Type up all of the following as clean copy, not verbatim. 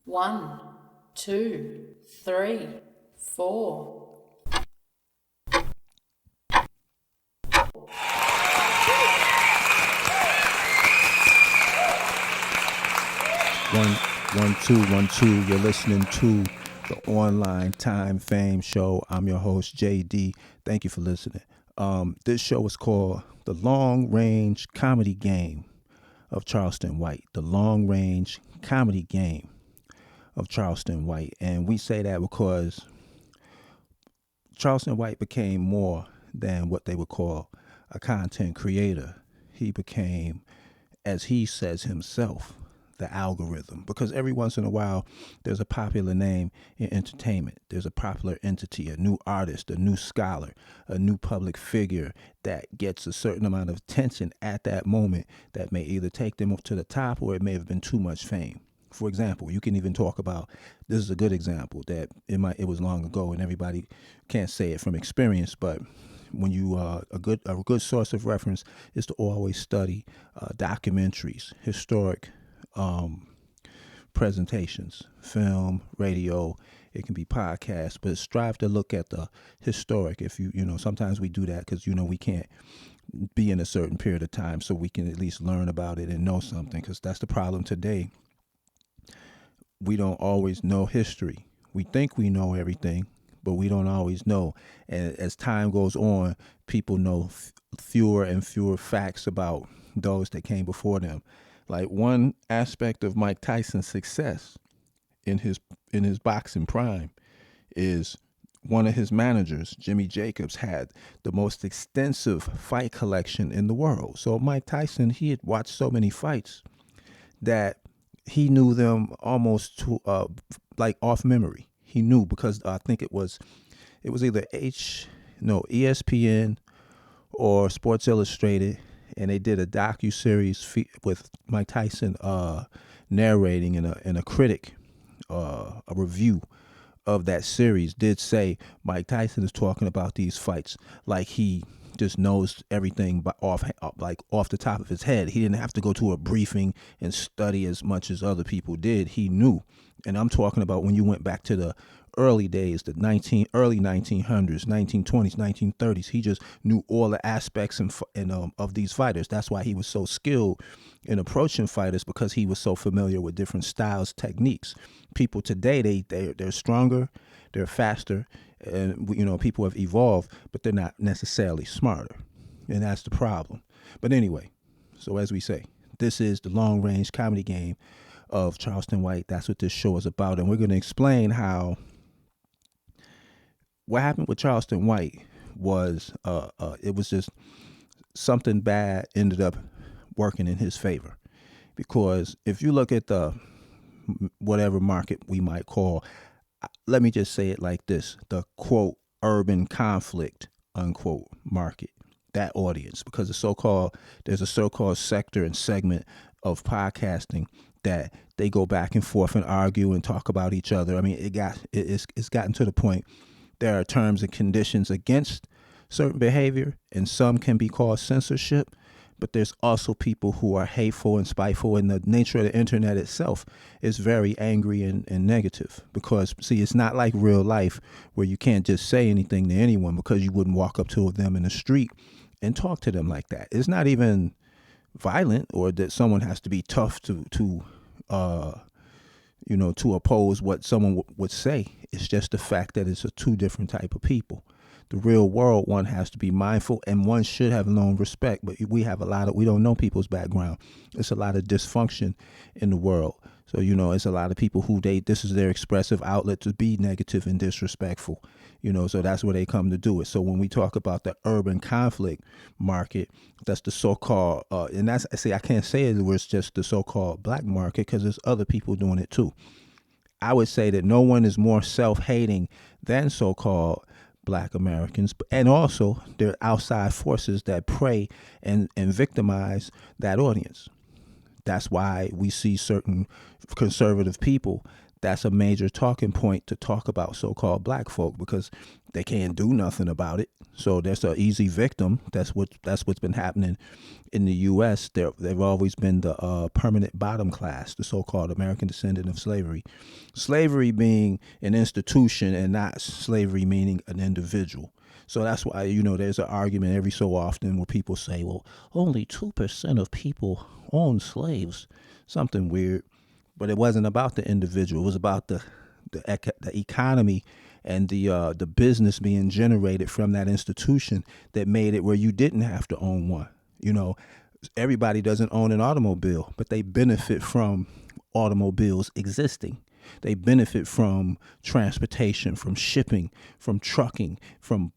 1, 2, 3, 4. One, 1, 2, 1, 2. You're listening to the Online Time Fame Show. I'm your host, JD. Thank you for listening. This show is called The Long Range Comedy Game of Charleston White. The Long Range Comedy Game of Charleston White. And we say that because Charleston White became more than what they would call a content creator. He became, as he says himself, the algorithm, because every once in a while there's a popular name in entertainment. There's a popular entity, a new artist, a new scholar, a new public figure that gets a certain amount of attention at that moment that may either take them to the top or it may have been too much fame. For example, you can even talk about, this is a good example that it was long ago and everybody can't say it from experience, but when you a good source of reference is to always study documentaries, historic presentations, film, radio. It can be podcasts, but strive to look at the historic. If sometimes we do that because we can't be in a certain period of time, so we can at least learn about it and know something. Because that's the problem today. We don't always know history. We think we know everything, but we don't always know. And as time goes on, people know fewer and fewer facts about those that came before them. Like one aspect of Mike Tyson's success in his boxing prime is one of his managers, Jimmy Jacobs, had the most extensive fight collection in the world. So Mike Tyson, he had watched so many fights that he knew them almost to like off memory. He knew because I think it was either ESPN or Sports Illustrated, and they did a docu-series with Mike Tyson narrating, and a critic, a review of that series did say Mike Tyson is talking about these fights like he just knows everything off the top of his head. He didn't have to go to a briefing and study as much as other people did. He knew. And I'm talking about when you went back to the early days, the early 1900s, 1920s, 1930s. He just knew all the aspects of these fighters. That's why he was so skilled in approaching fighters, because he was so familiar with different styles, techniques. People today, they're stronger, they're faster, and people have evolved, but they're not necessarily smarter, and that's the problem. But anyway, so as we say, this is the long range comedy game of Charleston White. That's what this show is about, and we're going to explain how what happened with Charleston White was it was just something bad ended up working in his favor, because if you look at the whatever market we might call, let me just say it like this, the quote urban conflict unquote market, that audience, because there's a so-called sector and segment of podcasting that they go back and forth and argue and talk about each other. I mean, it's gotten to the point there are terms and conditions against certain behavior, and some can be called censorship. But there's also people who are hateful and spiteful, and the nature of the internet itself is very angry and negative. Because, see, it's not like real life where you can't just say anything to anyone, because you wouldn't walk up to them in the street and talk to them like that. It's not even violent, or that someone has to be tough to oppose what someone would say. It's just the fact that it's a two different type of people. The real world, one has to be mindful, and one should have known respect. But we don't know people's background. It's a lot of dysfunction in the world. So, it's a lot of people who this is their expressive outlet to be negative and disrespectful. So that's where they come to do it. So when we talk about the urban conflict market, that's the so-called, and I can't say it was just the so-called black market, because there's other people doing it too. I would say that no one is more self-hating than so-called black Americans, and also there are outside forces that prey and victimize that audience. That's why we see certain conservative people that's a major talking point to talk about so-called black folk because they can't do nothing about it. So that's an easy victim. That's what's been happening in the U.S. They've always been the permanent bottom class, the so-called American descendant of slavery. Slavery being an institution and not slavery meaning an individual. So that's why, there's an argument every so often where people say, well, only 2% of people own slaves. Something weird. But it wasn't about the individual. It was about the economy and the business being generated from that institution that made it where you didn't have to own one. Everybody doesn't own an automobile, but they benefit from automobiles existing. They benefit from transportation, from shipping, from trucking, from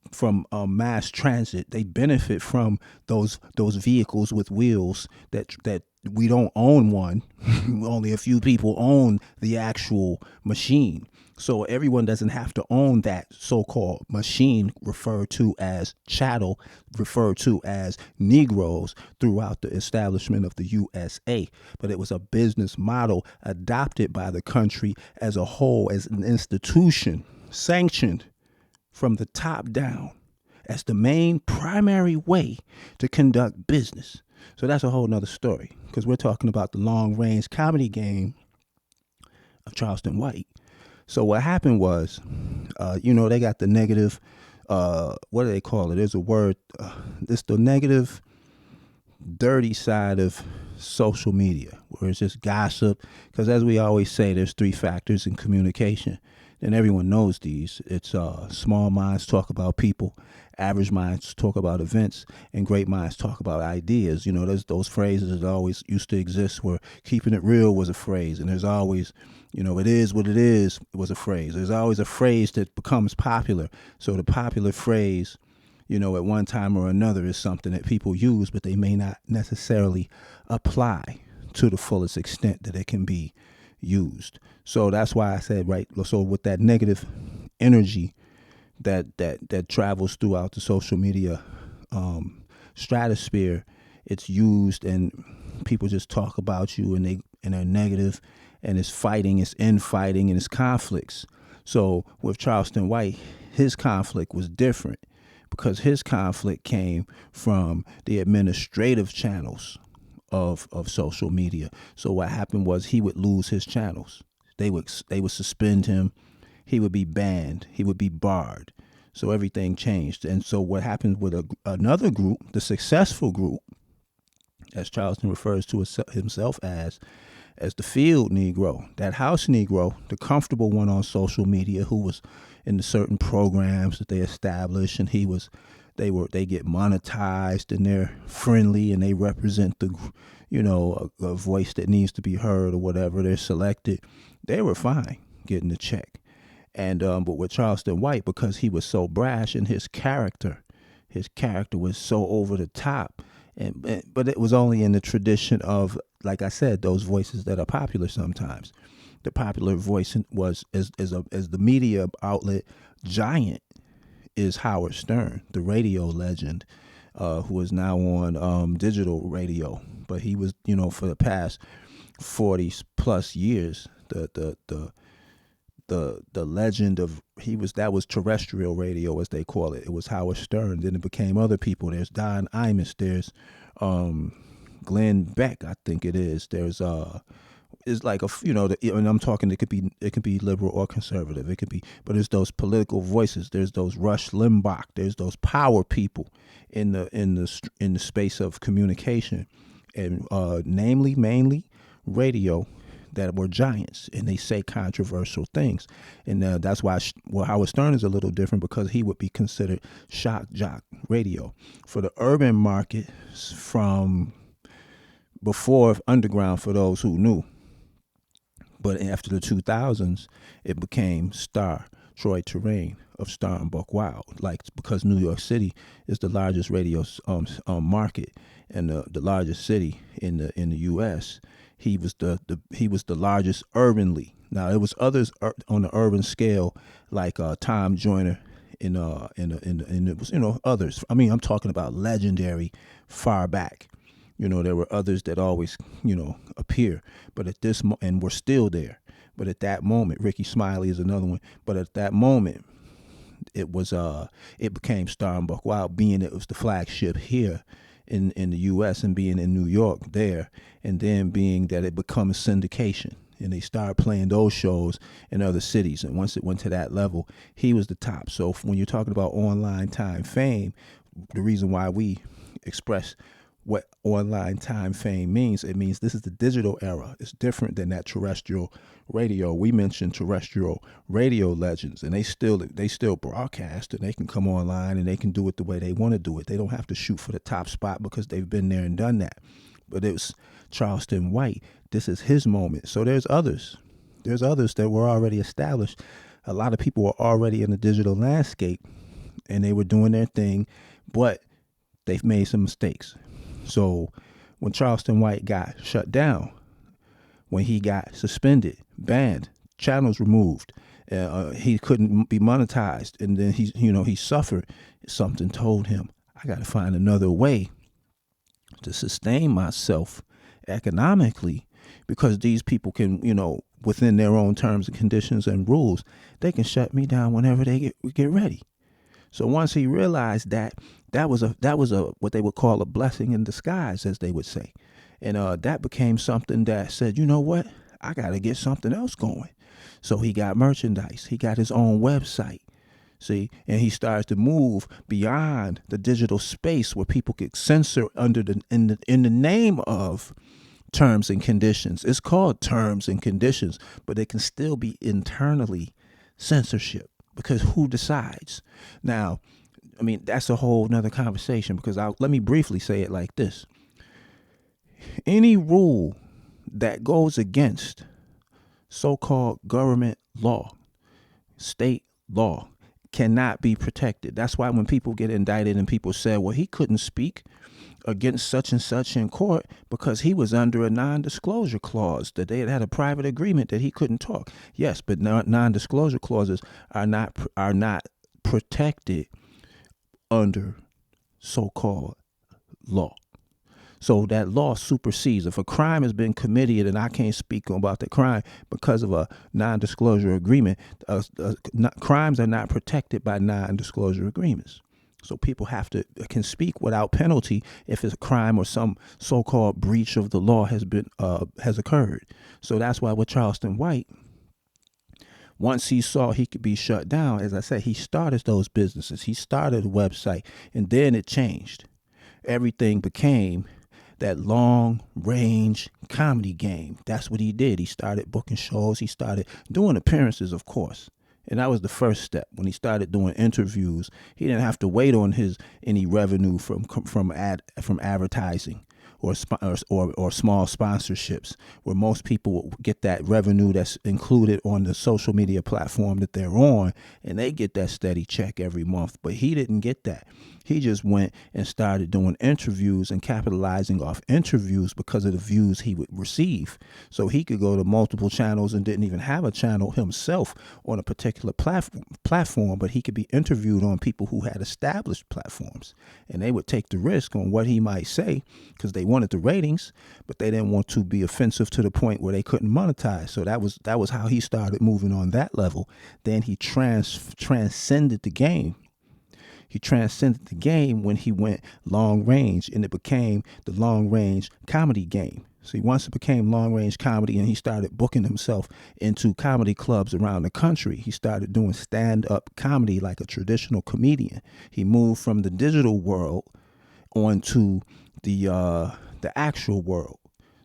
mass transit. They benefit from those vehicles with wheels that we don't own one. Only a few people own the actual machine. So everyone doesn't have to own that so-called machine referred to as chattel, referred to as Negroes throughout the establishment of the USA. But it was a business model adopted by the country as a whole, as an institution, sanctioned from the top down as the main primary way to conduct business. So that's a whole nother story because we're talking about the long-range comedy game of Charleston White. So what happened was, they got the negative, what do they call it? There's a word, it's the negative, dirty side of social media, where it's just gossip. Because as we always say, there's 3 factors in communication. And everyone knows these. It's small minds talk about people, average minds talk about events, and great minds talk about ideas. There's those phrases that always used to exist where keeping it real was a phrase. And there's always, it is what it is was a phrase. There's always a phrase that becomes popular. So the popular phrase, at one time or another is something that people use, but they may not necessarily apply to the fullest extent that it can be used. So that's why I said, right, so with that negative energy that travels throughout the social media stratosphere, it's used and people just talk about you and they're negative, and it's fighting, it's infighting, and it's conflicts. So with Charleston White, his conflict was different because his conflict came from the administrative channels of social media. So what happened was he would lose his channels. They would suspend him. He would be banned. He would be barred. So everything changed. And so what happened with another group, the successful group, as Charleston refers to himself as the field Negro, that house Negro, the comfortable one on social media who was in the certain programs that they established, and they get monetized and they're friendly and they represent the, a voice that needs to be heard or whatever. They're selected. They were fine getting the check. And but with Charleston White, because he was so brash and his character was so over the top, but it was only in the tradition of, like I said, those voices that are popular sometimes. The popular voice was as the media outlet giant is Howard Stern, the radio legend, who is now on digital radio. But he was, for the past 40 plus years, the legend of that was terrestrial radio, as they call it. It was Howard Stern. Then it became other people. There's Don Imus. There's Glenn Beck, I think it is. There's it's like and I'm talking. It could be liberal or conservative. It could be, but it's those political voices. There's those Rush Limbaugh. There's those power people in the space of communication, and mainly radio, that were giants, and they say controversial things. And that's why Howard Stern is a little different, because he would be considered shock jock radio. For the urban market, from before underground, for those who knew. But after the 2000s, it became Star, Troy Terrain of Star and Buck Wild, because New York City is the largest radio market and the largest city in the U.S. He was the largest urbanly. Now there was others on the urban scale, like Tom Joyner in it was others. I mean, I'm talking about legendary far back. There were others that always appear, but at this and we're still there. But at that moment, Ricky Smiley is another one. But at that moment, it became Star and Buck Wild, being it was the flagship here in the U.S. and being in New York there, and then being that it become a syndication. And they started playing those shows in other cities. And once it went to that level, he was the top. So when you're talking about online time fame, the reason why we express what online time fame means, it means this is the digital era. It's different than that terrestrial radio. We mentioned terrestrial radio legends, and they still broadcast, and they can come online and they can do it the way they want to do it. They don't have to shoot for the top spot because they've been there and done that. But it was Charleston White. This is his moment. So there's others. There's others that were already established. A lot of people were already in the digital landscape, and they were doing their thing, but they've made some mistakes. So when Charleston White got shut down, when he got suspended, banned, channels removed, he couldn't be monetized, and then he suffered. Something told him, I got to find another way to sustain myself economically, because these people can, within their own terms and conditions and rules, they can shut me down whenever they get ready. So once he realized that was a what they would call a blessing in disguise, as they would say, and that became something that said, you know what, I got to get something else going. So he got merchandise. He got his own website. See, and he starts to move beyond the digital space where people could censor in the name of terms and conditions. It's called terms and conditions, but it can still be internally censorship, because who decides? Now, I mean, that's a whole nother conversation, because let me briefly say it like this. Any rule that goes against so-called government law, state law, cannot be protected. That's why when people get indicted and people say, well, he couldn't speak against such and such in court because he was under a non-disclosure clause, that they had a private agreement that he couldn't talk. Yes, but non-disclosure clauses are not protected under so-called law. So that law supersedes. If a crime has been committed and I can't speak about the crime because of a non-disclosure agreement, crimes are not protected by non-disclosure agreements. So people can speak without penalty if it's a crime or some so-called breach of the law has occurred. So that's why with Charleston White, once he saw he could be shut down, as I said, he started those businesses. He started a website, and then it changed. Everything became that long-range comedy game. That's what he did. He started booking shows. He started doing appearances, of course. And that was the first step. When he started doing interviews, he didn't have to wait on any revenue from advertising or small sponsorships, where most people get that revenue that's included on the social media platform that they're on, and they get that steady check every month. But he didn't get that. He just went and started doing interviews and capitalizing off interviews because of the views he would receive. So he could go to multiple channels and didn't even have a channel himself on a particular platform, but he could be interviewed on people who had established platforms, and they would take the risk on what he might say because they wanted the ratings, but they didn't want to be offensive to the point where they couldn't monetize. So that was how he started moving on that level. Then he transcended the game. He transcended the game when he went long range, and it became the long range comedy game. See, once it became long range comedy and he started booking himself into comedy clubs around the country, he started doing stand-up comedy like a traditional comedian. He moved from the digital world onto the actual world,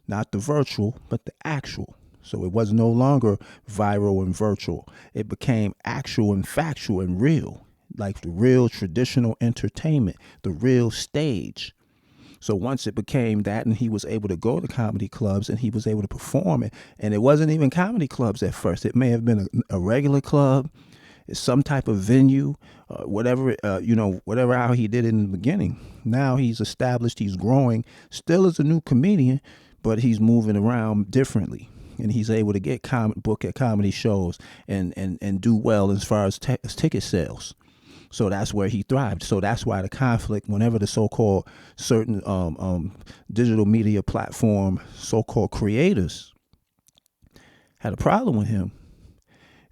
not the virtual, but the actual. So it was no longer viral and virtual. It became actual and factual and real, like the real traditional entertainment, the real stage. So once it became that, and he was able to go to comedy clubs and he was able to perform it, and it wasn't even comedy clubs at first. It may have been a regular club, some type of venue, whatever how he did it in the beginning. Now he's established, he's growing, still as a new comedian, but he's moving around differently. And he's able to get book at comedy shows and do well as far as ticket sales. So that's where he thrived. So that's why the conflict, whenever the so-called certain digital media platform so-called creators had a problem with him,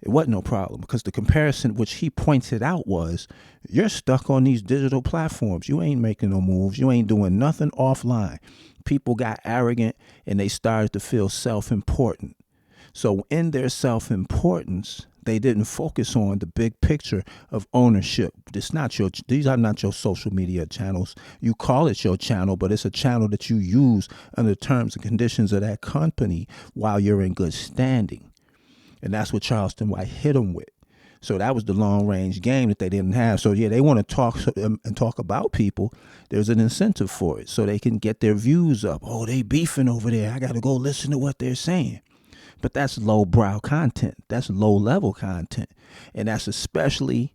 it wasn't no problem, because the comparison which he pointed out was, you're stuck on these digital platforms. You ain't making no moves. You ain't doing nothing offline. People got arrogant and they started to feel self-important. So in their self-importance, they didn't focus on the big picture of ownership. These are not your social media channels. You call it your channel, but it's a channel that you use under the terms and conditions of that company while you're in good standing. And that's what Charleston White hit them with. So that was the long range game that they didn't have. So yeah, they want to talk about people. There's an incentive for it, so they can get their views up. Oh, they beefing over there. I got to go listen to what they're saying. But that's lowbrow content. That's low level content. And that's especially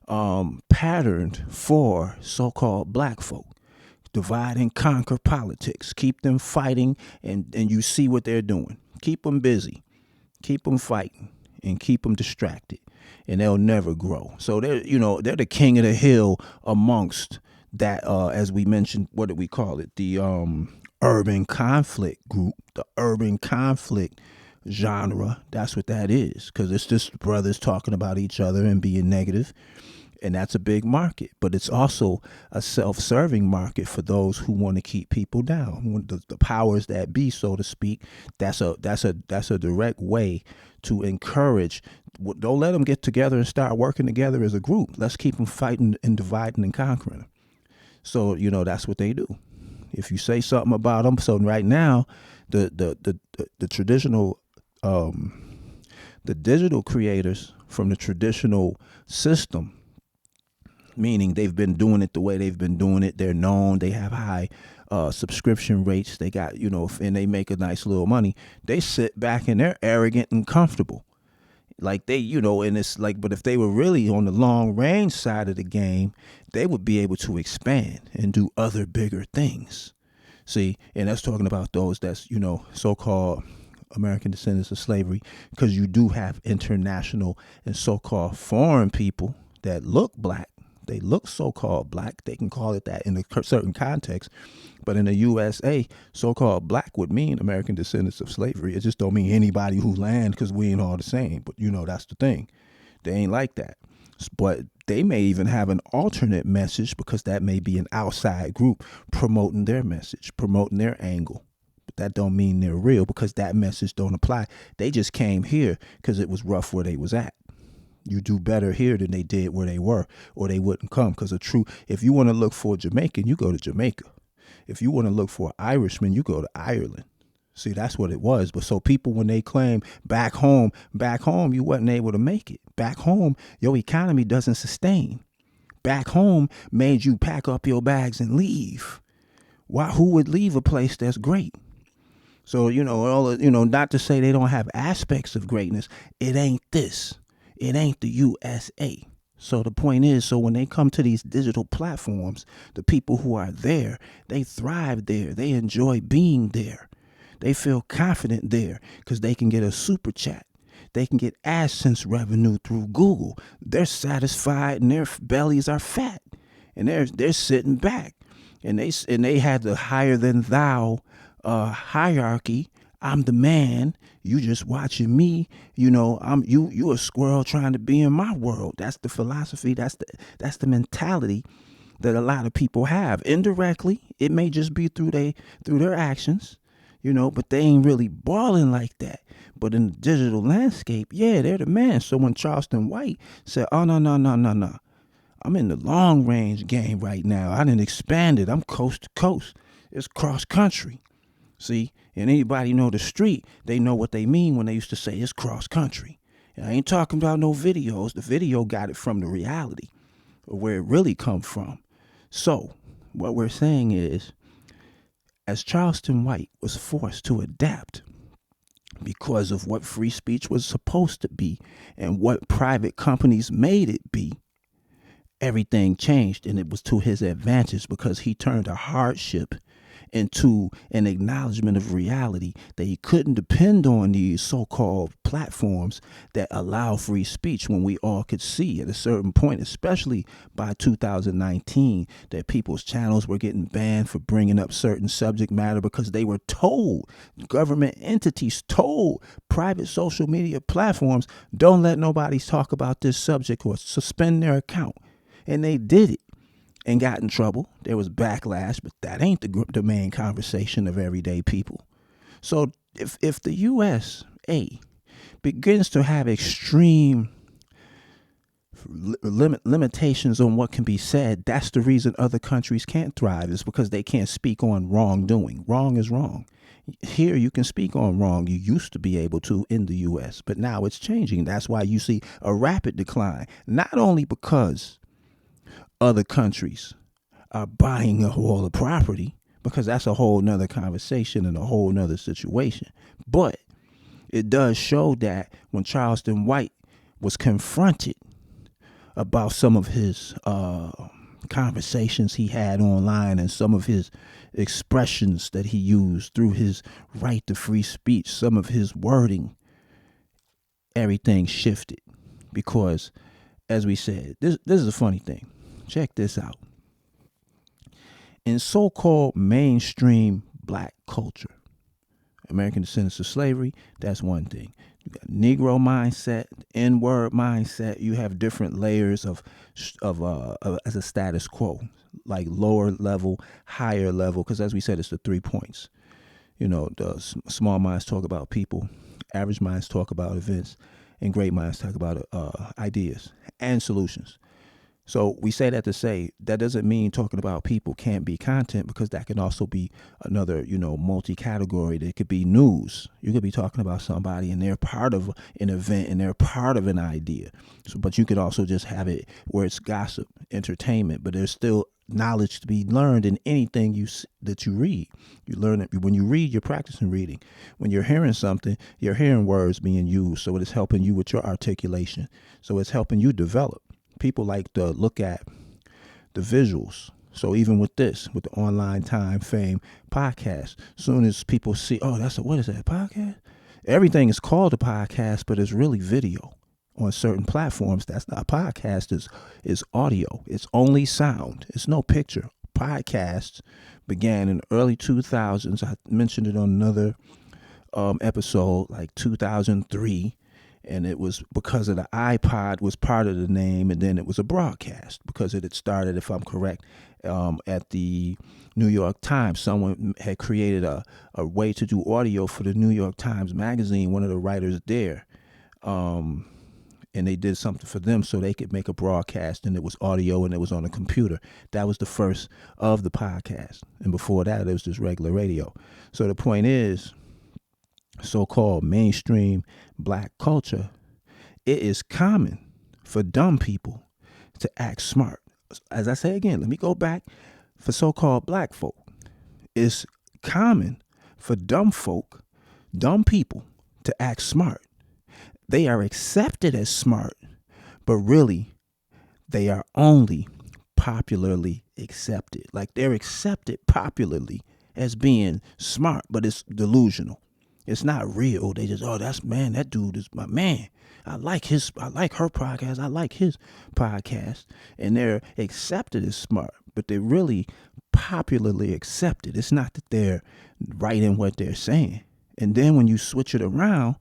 patterned for so-called black folk. Divide and conquer politics. Keep them fighting, and you see what they're doing. Keep them busy. Keep them fighting and keep them distracted, and they'll never grow. So they're the king of the hill amongst that, as we mentioned, what did we call it? The urban conflict group, the urban conflict genre. That's what that is, because it's just brothers talking about each other and being negative. And that's a big market, but it's also a self-serving market for those who want to keep people down. The powers that be, so to speak. That's a direct way to encourage. Don't let them get together and start working together as a group. Let's keep them fighting and dividing and conquering. So that's what they do. If you say something about them, so right now, the traditional, the digital creators from the traditional system, meaning they've been doing it the way they've been doing it. They're known. They have high subscription rates. They got, and they make a nice little money. They sit back and they're arrogant and comfortable. Like they, and it's like, but if they were really on the long range side of the game, they would be able to expand and do other bigger things. See, and that's talking about those that's, so-called American descendants of slavery, because you do have international and so-called foreign people that look black. They look so-called black. They can call it that in a certain context. But in the USA, so-called black would mean American descendants of slavery. It just don't mean anybody who land, because we ain't all the same. But, that's the thing. They ain't like that. But they may even have an alternate message, because that may be an outside group promoting their message, promoting their angle. But that don't mean they're real, because that message don't apply. They just came here because it was rough where they was at. You do better here than they did where they were, or they wouldn't come. Because if you want to look for a Jamaican, you go to Jamaica. If you want to look for an Irishman, you go to Ireland. See, that's what it was. But so people, when they claim back home, you wasn't able to make it. Back home, your economy doesn't sustain. Back home made you pack up your bags and leave. Who would leave a place that's great? So, not to say they don't have aspects of greatness. It ain't this. It ain't the USA. So the point is, so when they come to these digital platforms, the people who are there, they thrive there. They enjoy being there. They feel confident there because they can get a super chat. They can get AdSense revenue through Google. They're satisfied and their bellies are fat, and they're sitting back, and they had the higher than thou hierarchy. I'm the man. You just watching me. I'm you a squirrel trying to be in my world. That's the philosophy. That's the mentality that a lot of people have. Indirectly, it may just be through their actions, but they ain't really balling like that. But in the digital landscape, yeah, they're the man. So when Charleston White said, oh, no, I'm in the long range game right now. I done expanded. I'm coast to coast. It's cross country. See, and anybody know the street, they know what they mean when they used to say it's cross country. And I ain't talking about no videos. The video got it from the reality of where it really come from. So what we're saying is, as Charleston White was forced to adapt because of what free speech was supposed to be and what private companies made it be, everything changed, and it was to his advantage because he turned a hardship into an acknowledgement of reality that he couldn't depend on these so-called platforms that allow free speech when we all could see at a certain point, especially by 2019, that people's channels were getting banned for bringing up certain subject matter because they were told, government entities told private social media platforms, don't let nobody talk about this subject or suspend their account. And they did it and got in trouble. There was backlash, but that ain't the main conversation of everyday people. So if the USA begins to have extreme limitations on what can be said, that's the reason other countries can't thrive, is because they can't speak on wrongdoing. Wrong is wrong. Here you can speak on wrong. You used to be able to in the US, but now it's changing. That's why you see a rapid decline, not only because other countries are buying up all the property, because that's a whole nother conversation and a whole nother situation. But it does show that when Charleston White was confronted about some of his conversations he had online and some of his expressions that he used through his right to free speech, some of his wording, everything shifted. Because, as we said, this is a funny thing. Check this out. In so-called mainstream black culture, American descendants of slavery, that's one thing. You got Negro mindset, N-word mindset. You have different layers of as a status quo, like lower level, higher level. Because as we said, it's the 3 points. You know, the small minds talk about people, average minds talk about events, and great minds talk about ideas and solutions. So we say that to say that doesn't mean talking about people can't be content, because that can also be another, multi-category. That could be news. You could be talking about somebody and they're part of an event and they're part of an idea. So, but you could also just have it where it's gossip, entertainment, but there's still knowledge to be learned in anything that you read. You learn it when you read. You're practicing reading. When you're hearing something, you're hearing words being used. So it is helping you with your articulation. So it's helping you develop. People like to look at the visuals. So even with this, with the online time fame podcast, soon as people see, oh, what is that, podcast? Everything is called a podcast, but it's really video on certain platforms. That's not a podcast, is audio. It's only sound. It's no picture. Podcasts began in the early 2000s. I mentioned it on another episode, like 2003. And it was because of the iPod was part of the name, and then it was a broadcast because it had started, if I'm correct, at the New York Times. Someone had created a way to do audio for the New York Times magazine, one of the writers there, and they did something for them so they could make a broadcast, and it was audio and it was on a computer. That was the first of the podcast, and before that it was just regular radio. So the point is, so-called mainstream black culture, it is common for dumb people to act smart. As I say again, let me go back. For so-called black folk, it's common for dumb people to act smart. They are accepted as smart, but really they are only popularly accepted. Like, they're accepted popularly as being smart, but it's delusional. It's not real. They just, that dude is my man. I like her podcast. I like his podcast. And they're accepted as smart, but they're really popularly accepted. It's not that they're right in what they're saying. And then when you switch it around,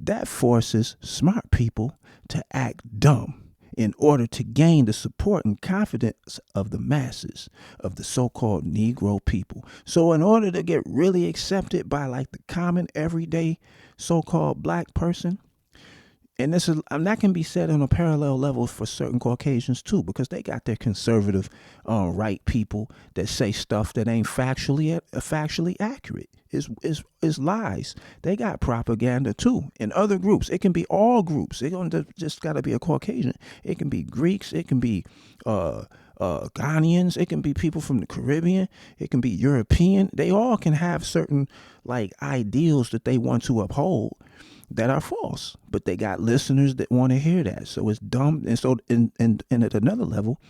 that forces smart people to act dumb in order to gain the support and confidence of the masses, of the so-called Negro people. So in order to get really accepted by like the common everyday so-called black person, and that can be said on a parallel level for certain Caucasians too, because they got their conservative right people that say stuff that ain't factually accurate. Is lies. They got propaganda too. In other groups, it can be all groups. It don't just got to be a Caucasian. It can be Greeks. It can be Ghanaians. It can be people from the Caribbean. It can be European. They all can have certain like ideals that they want to uphold that are false, but they got listeners that want to hear that. So it's dumb. And so, and at another level,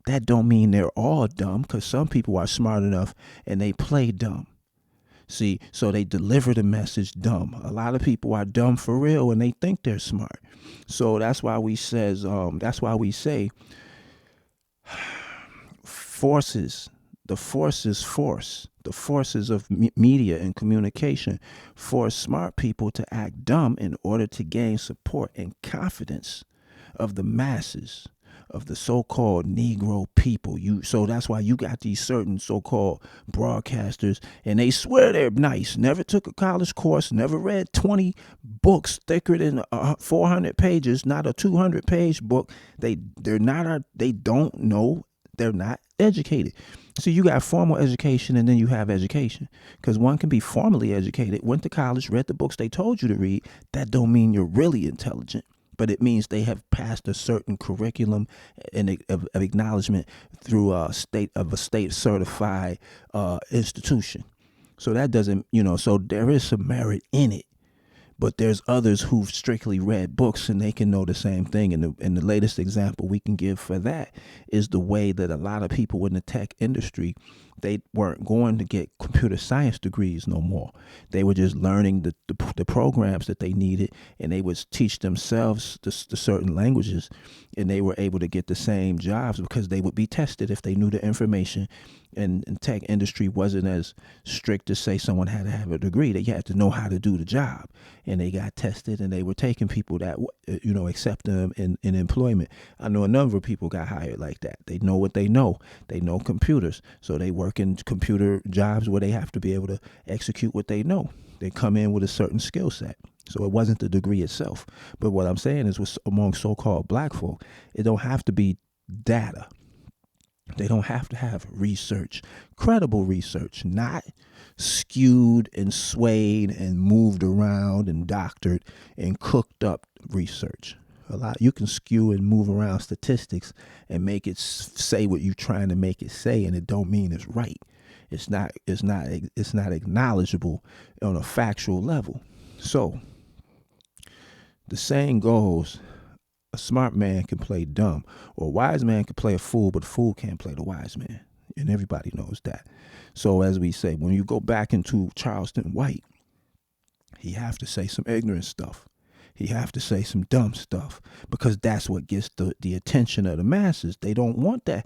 That don't mean they're all dumb, because some people are smart enough and they play dumb. See, so they deliver the message dumb. A lot of people are dumb for real and they think they're smart. So that's why we say forces, the forces force, the forces of media and communication force smart people to act dumb in order to gain support and confidence of the masses, of the so-called Negro people. So that's why you got these certain so-called broadcasters, and they swear they're nice, never took a college course, never read 20 books thicker than 400 pages, not a 200-page book. They don't know, they're not educated. So you got formal education and then you have education, because one can be formally educated, went to college, read the books they told you to read. That don't mean you're really intelligent, but it means they have passed a certain curriculum and of acknowledgement through a state certified institution. So that doesn't, so there is some merit in it. But there's others who've strictly read books and they can know the same thing. And the latest example we can give for that is the way that a lot of people in the tech industry, they weren't going to get computer science degrees no more. They were just learning the programs that they needed, and they would teach themselves the certain languages, and they were able to get the same jobs because they would be tested if they knew the information. And tech industry wasn't as strict to say someone had to have a degree. They had to know how to do the job, and they got tested, and they were taking people that accept them in employment. I know a number of people got hired like that. They know what they know. They know computers, so they work in computer jobs where they have to be able to execute what they know. They come in with a certain skill set. So it wasn't the degree itself. But what I'm saying is, among so-called black folk, it don't have to be data. They don't have to have research, credible research, not skewed and swayed and moved around and doctored and cooked up research. You can skew and move around statistics and make it say what you're trying to make it say, and it don't mean it's right. It's not acknowledgeable on a factual level. So the saying goes, a smart man can play dumb, or a wise man can play a fool, but a fool can't play the wise man. And everybody knows that. So as we say, when you go back into Charleston White, he have to say some ignorant stuff. He have to say some dumb stuff, because that's what gets the attention of the masses. They don't want that.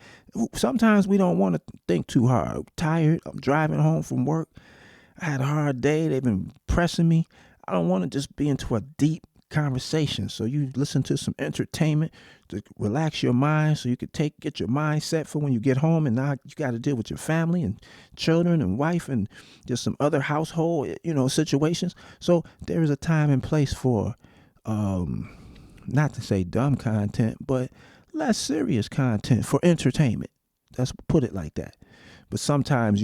Sometimes we don't want to think too hard. I'm tired. I'm driving home from work. I had a hard day. They've been pressing me. I don't want to just be into a deep conversation. So you listen to some entertainment to relax your mind, so you could get your mind set for when you get home, and now you got to deal with your family and children and wife and just some other household situations. So there is a time and place for not to say dumb content, but less serious content for entertainment. Let's put it like that. But sometimes,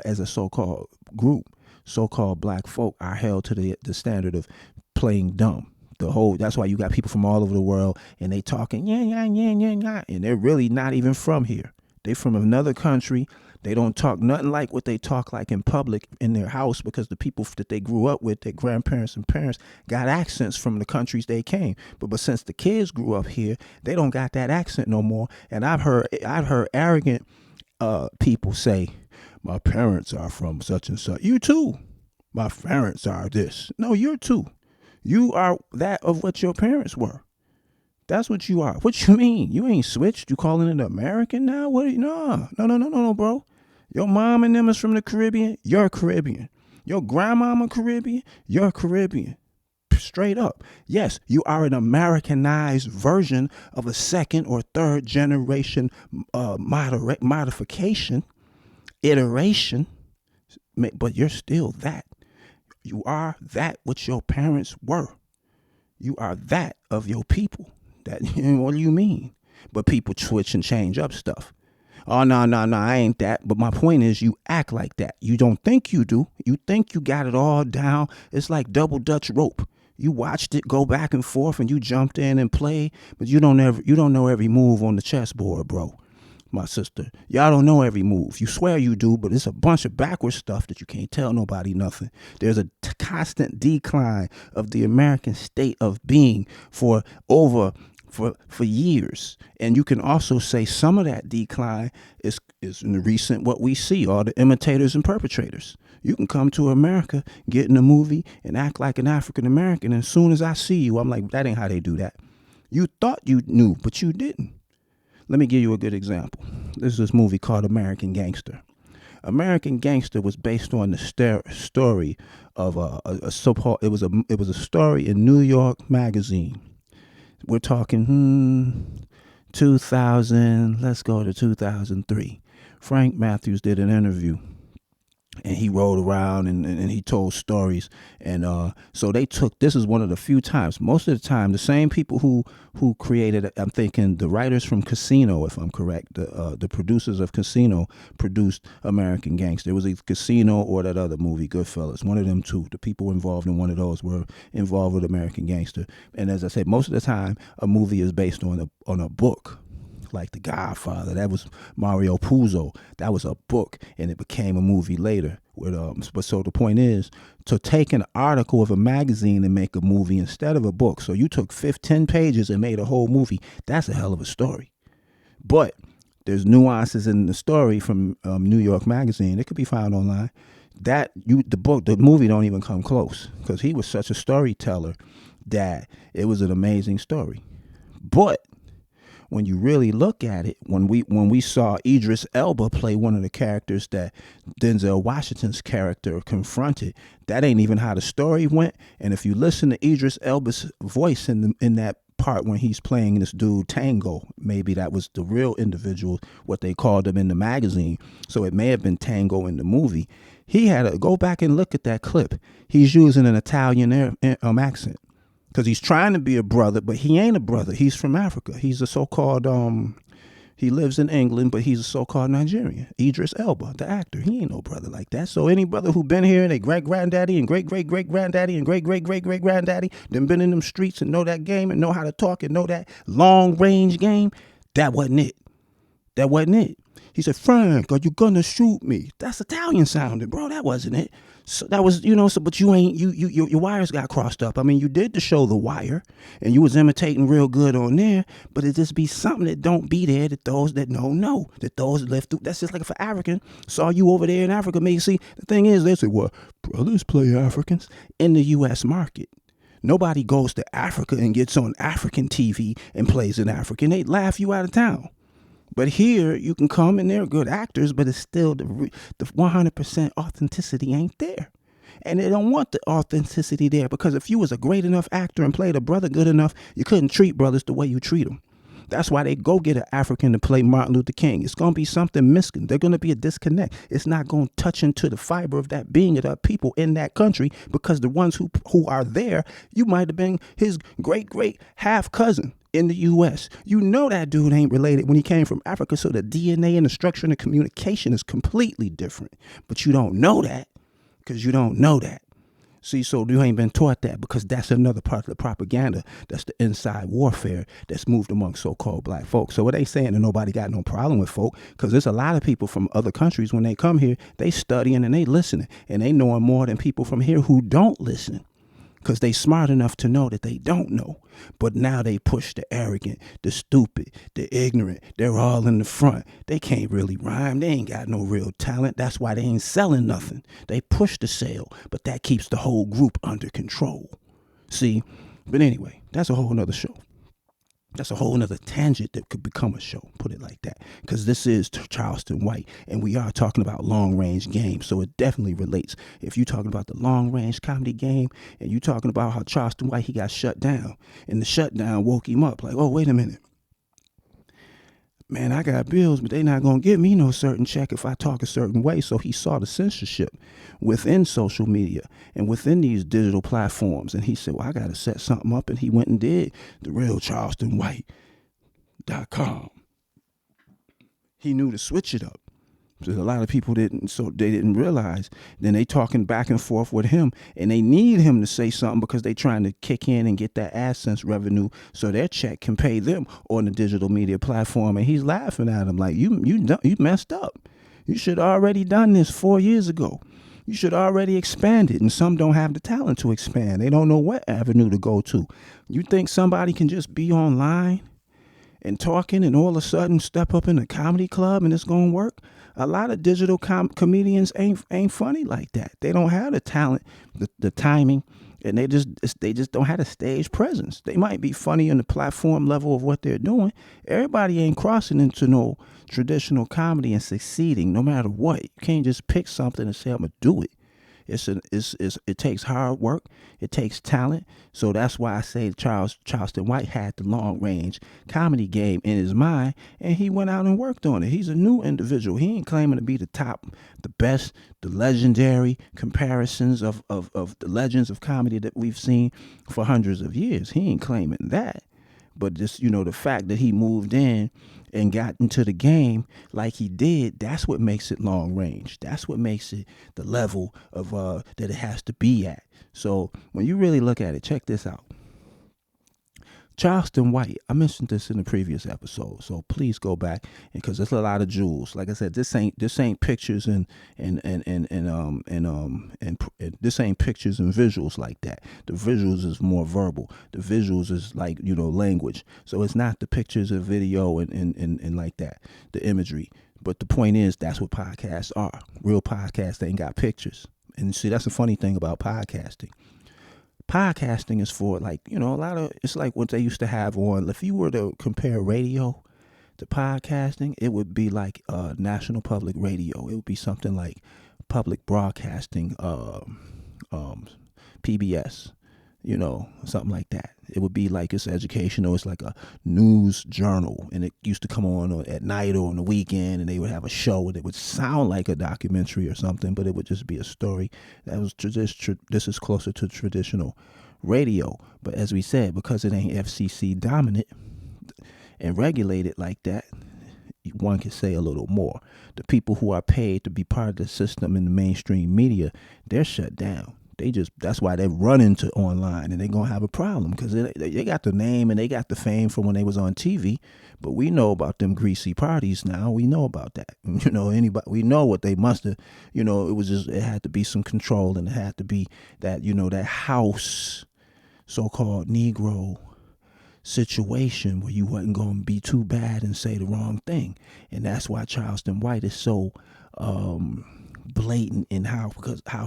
as a so-called group, so-called black folk are held to the standard of playing dumb. That's why you got people from all over the world, and they talking and they're really not even from here. They from another country. They don't talk nothing like what they talk like in public in their house, because the people that they grew up with, their grandparents and parents, got accents from the countries they came. But since the kids grew up here, they don't got that accent no more. And I've heard arrogant people say, my parents are from such and such. You too. My parents are this. No, you're too. You are that of what your parents were. That's what you are. What you mean? You ain't switched. You calling it American now? No, bro. Your mom and them is from the Caribbean. You're Caribbean. Your grandmama Caribbean. You're Caribbean. Straight up. Yes, you are an Americanized version of a second or third generation modification, iteration, but you're still that. You are that which your parents were. You are that of your people. What do you mean? But people switch and change up stuff. Oh, no, I ain't that. But my point is, you act like that. You don't think you do. You think you got it all down. It's like double Dutch rope. You watched it go back and forth, and you jumped in and played, but you don't know every move on the chessboard, bro. My sister, y'all don't know every move. You swear you do, but it's a bunch of backwards stuff that you can't tell nobody nothing. There's a constant decline of the American state of being for over for years. And you can also say some of that decline is in the recent what we see, all the imitators and perpetrators. You can come to America, get in a movie, and act like an African American, and as soon as I see you, I'm like, that ain't how they do that. You thought you knew, but you didn't. Let me give you a good example. There's this movie called American Gangster. American Gangster was based on the story of a so-called. It was a story in New York Magazine. We're talking 2000. Let's go to 2003. Frank Matthews did an interview, and he rode around and he told stories. And so they took, this is one of the few times, most of the time, the same people who created, I'm thinking the writers from Casino, if I'm correct, the producers of Casino produced American Gangster. It was either Casino or that other movie, Goodfellas, one of them two. The people involved in one of those were involved with American Gangster. And as I said, most of the time, a movie is based on a book. Like The Godfather, that was Mario Puzo. That was a book, and it became a movie later. But so the point is to take an article of a magazine and make a movie instead of a book. So you took 10 pages and made a whole movie. That's a hell of a story. But there's nuances in the story from New York Magazine. It could be found online. The movie don't even come close because he was such a storyteller that it was an amazing story. But when you really look at it, when we saw Idris Elba play one of the characters that Denzel Washington's character confronted, that ain't even how the story went. And if you listen to Idris Elba's voice in that part when he's playing this dude Tango, maybe that was the real individual, what they called him in the magazine. So it may have been Tango in the movie. He had to go back and look at that clip. He's using an Italian accent. Because he's trying to be a brother, but he ain't a brother. He's from Africa. He's a so-called, he lives in England, but he's a so-called Nigerian. Idris Elba, the actor, he ain't no brother like that. So any brother who been here and they great-granddaddy and great-great-great-granddaddy and great-great-great-great-granddaddy, them been in them streets and know that game and know how to talk and know that long-range game, that wasn't it. That wasn't it. He said, Frank, are you gonna shoot me? That's Italian sounding, bro. That wasn't it. So that was, but you ain't, your wires got crossed up. I mean, you did the show The Wire, and you was imitating real good on there, but it just be something that don't be there that those that know, that those live through. That's just like if an African saw you over there in Africa, maybe see, the thing is, they say, well, brothers play Africans in the U.S. market. Nobody goes to Africa and gets on African TV and plays an African. They laugh you out of town. But here, you can come and they're good actors, but it's still the 100% authenticity ain't there. And they don't want the authenticity there because if you was a great enough actor and played a brother good enough, you couldn't treat brothers the way you treat them. That's why they go get an African to play Martin Luther King. It's going to be something missing. There's going to be a disconnect. It's not going to touch into the fiber of that being of the people in that country because the ones who are there, you might have been his great half cousin. In the U.S., you know that dude ain't related when he came from Africa, so the DNA and the structure and the communication is completely different. But you don't know that because you don't know that. See, so you ain't been taught that because that's another part of the propaganda. That's the inside warfare that's moved among so-called black folks. So it ain't saying that nobody got no problem with folk because there's a lot of people from other countries when they come here, they studying and they listening and they knowing more than people from here who don't listen. Because they smart enough to know that they don't know. But now they push the arrogant, the stupid, the ignorant. They're all in the front. They can't really rhyme. They ain't got no real talent. That's why they ain't selling nothing. They push the sale, but that keeps the whole group under control. See? But anyway, that's a whole nother show. That's a whole nother tangent that could become a show, put it like that. Because this is Charleston White, and we are talking about long-range games, so it definitely relates. If you're talking about the long-range comedy game, and you're talking about how Charleston White, he got shut down, and the shutdown woke him up, like, oh, wait a minute. Man, I got bills, but they not going to give me no certain check if I talk a certain way. So he saw the censorship within social media and within these digital platforms. And he said, well, I got to set something up. And he went and did the realcharlestonwhite.com. He knew to switch it up. So a lot of people didn't, so they didn't realize. Then they talking back and forth with him, and they need him to say something because they trying to kick in and get that AdSense revenue so their check can pay them on the digital media platform. And he's laughing at him like, you messed up. You should have already done this 4 years ago. You should already expand it, and some don't have the talent to expand. They don't know what avenue to go to. You think somebody can just be online and talking and all of a sudden step up in a comedy club and it's gonna work? A lot of digital comedians ain't funny like that. They don't have the talent, the timing, and they just don't have a stage presence. They might be funny on the platform level of what they're doing. Everybody ain't crossing into no traditional comedy and succeeding no matter what. You can't just pick something and say I'm gonna do it. It takes hard work. It takes talent. So that's why I say Charleston White had the long range comedy game in his mind, and he went out and worked on it. He's a new individual. He ain't claiming to be the top, the best, the legendary comparisons of the legends of comedy that we've seen for hundreds of years. He ain't claiming that. But just, the fact that he moved in and got into the game like he did, that's what makes it long range. That's what makes it the level of that it has to be at. So when you really look at it, check this out. Charleston White, I mentioned this in the previous episode, so please go back, because there's a lot of jewels. Like I said, this ain't pictures and this ain't pictures and visuals like that. The visuals is more verbal. The visuals is like language. So it's not the pictures and video and like that, the imagery. But the point is, that's what podcasts are. Real podcasts, they ain't got pictures. And see, that's the funny thing about podcasting. Podcasting is for it's like what they used to have on. If you were to compare radio to podcasting, it would be like National Public Radio. It would be something like public broadcasting, PBS, something like that. It would be like it's educational. It's like a news journal, and it used to come on at night or on the weekend, and they would have a show, and it would sound like a documentary or something, but it would just be a story. That was this is closer to traditional radio. But as we said, because it ain't FCC dominant and regulated like that, one can say a little more. The people who are paid to be part of the system in the mainstream media, they're shut down. That's why they run into online, and they're going to have a problem, because they got the name and they got the fame from when they was on TV. But we know about them greasy parties now. We know about that. We know what they must have, it had to be some control, and it had to be that, that house, so-called Negro situation where you wasn't going to be too bad and say the wrong thing. And that's why Charleston White is so, blatant in how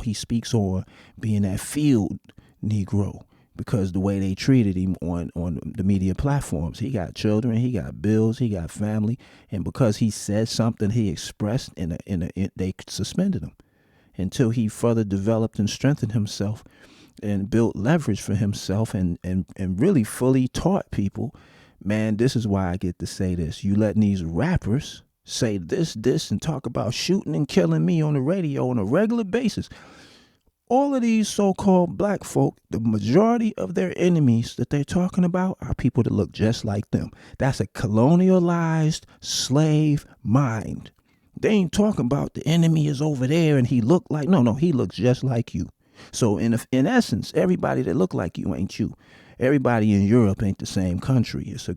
he speaks on being that field Negro, because the way they treated him on the media platforms. He got children, he got bills, he got family, and because he said something he expressed they suspended him until he further developed and strengthened himself and built leverage for himself and really fully taught people, man, this is why I get to say this. You letting these rappers say this, and talk about shooting and killing me on the radio on a regular basis. All of these so-called black folk, the majority of their enemies that they're talking about are people that look just like them. That's a colonialized slave mind. They ain't talking about the enemy is over there and he looked like, no, he looks just like you. So in essence, everybody that look like you ain't you. Everybody in Europe ain't the same country. So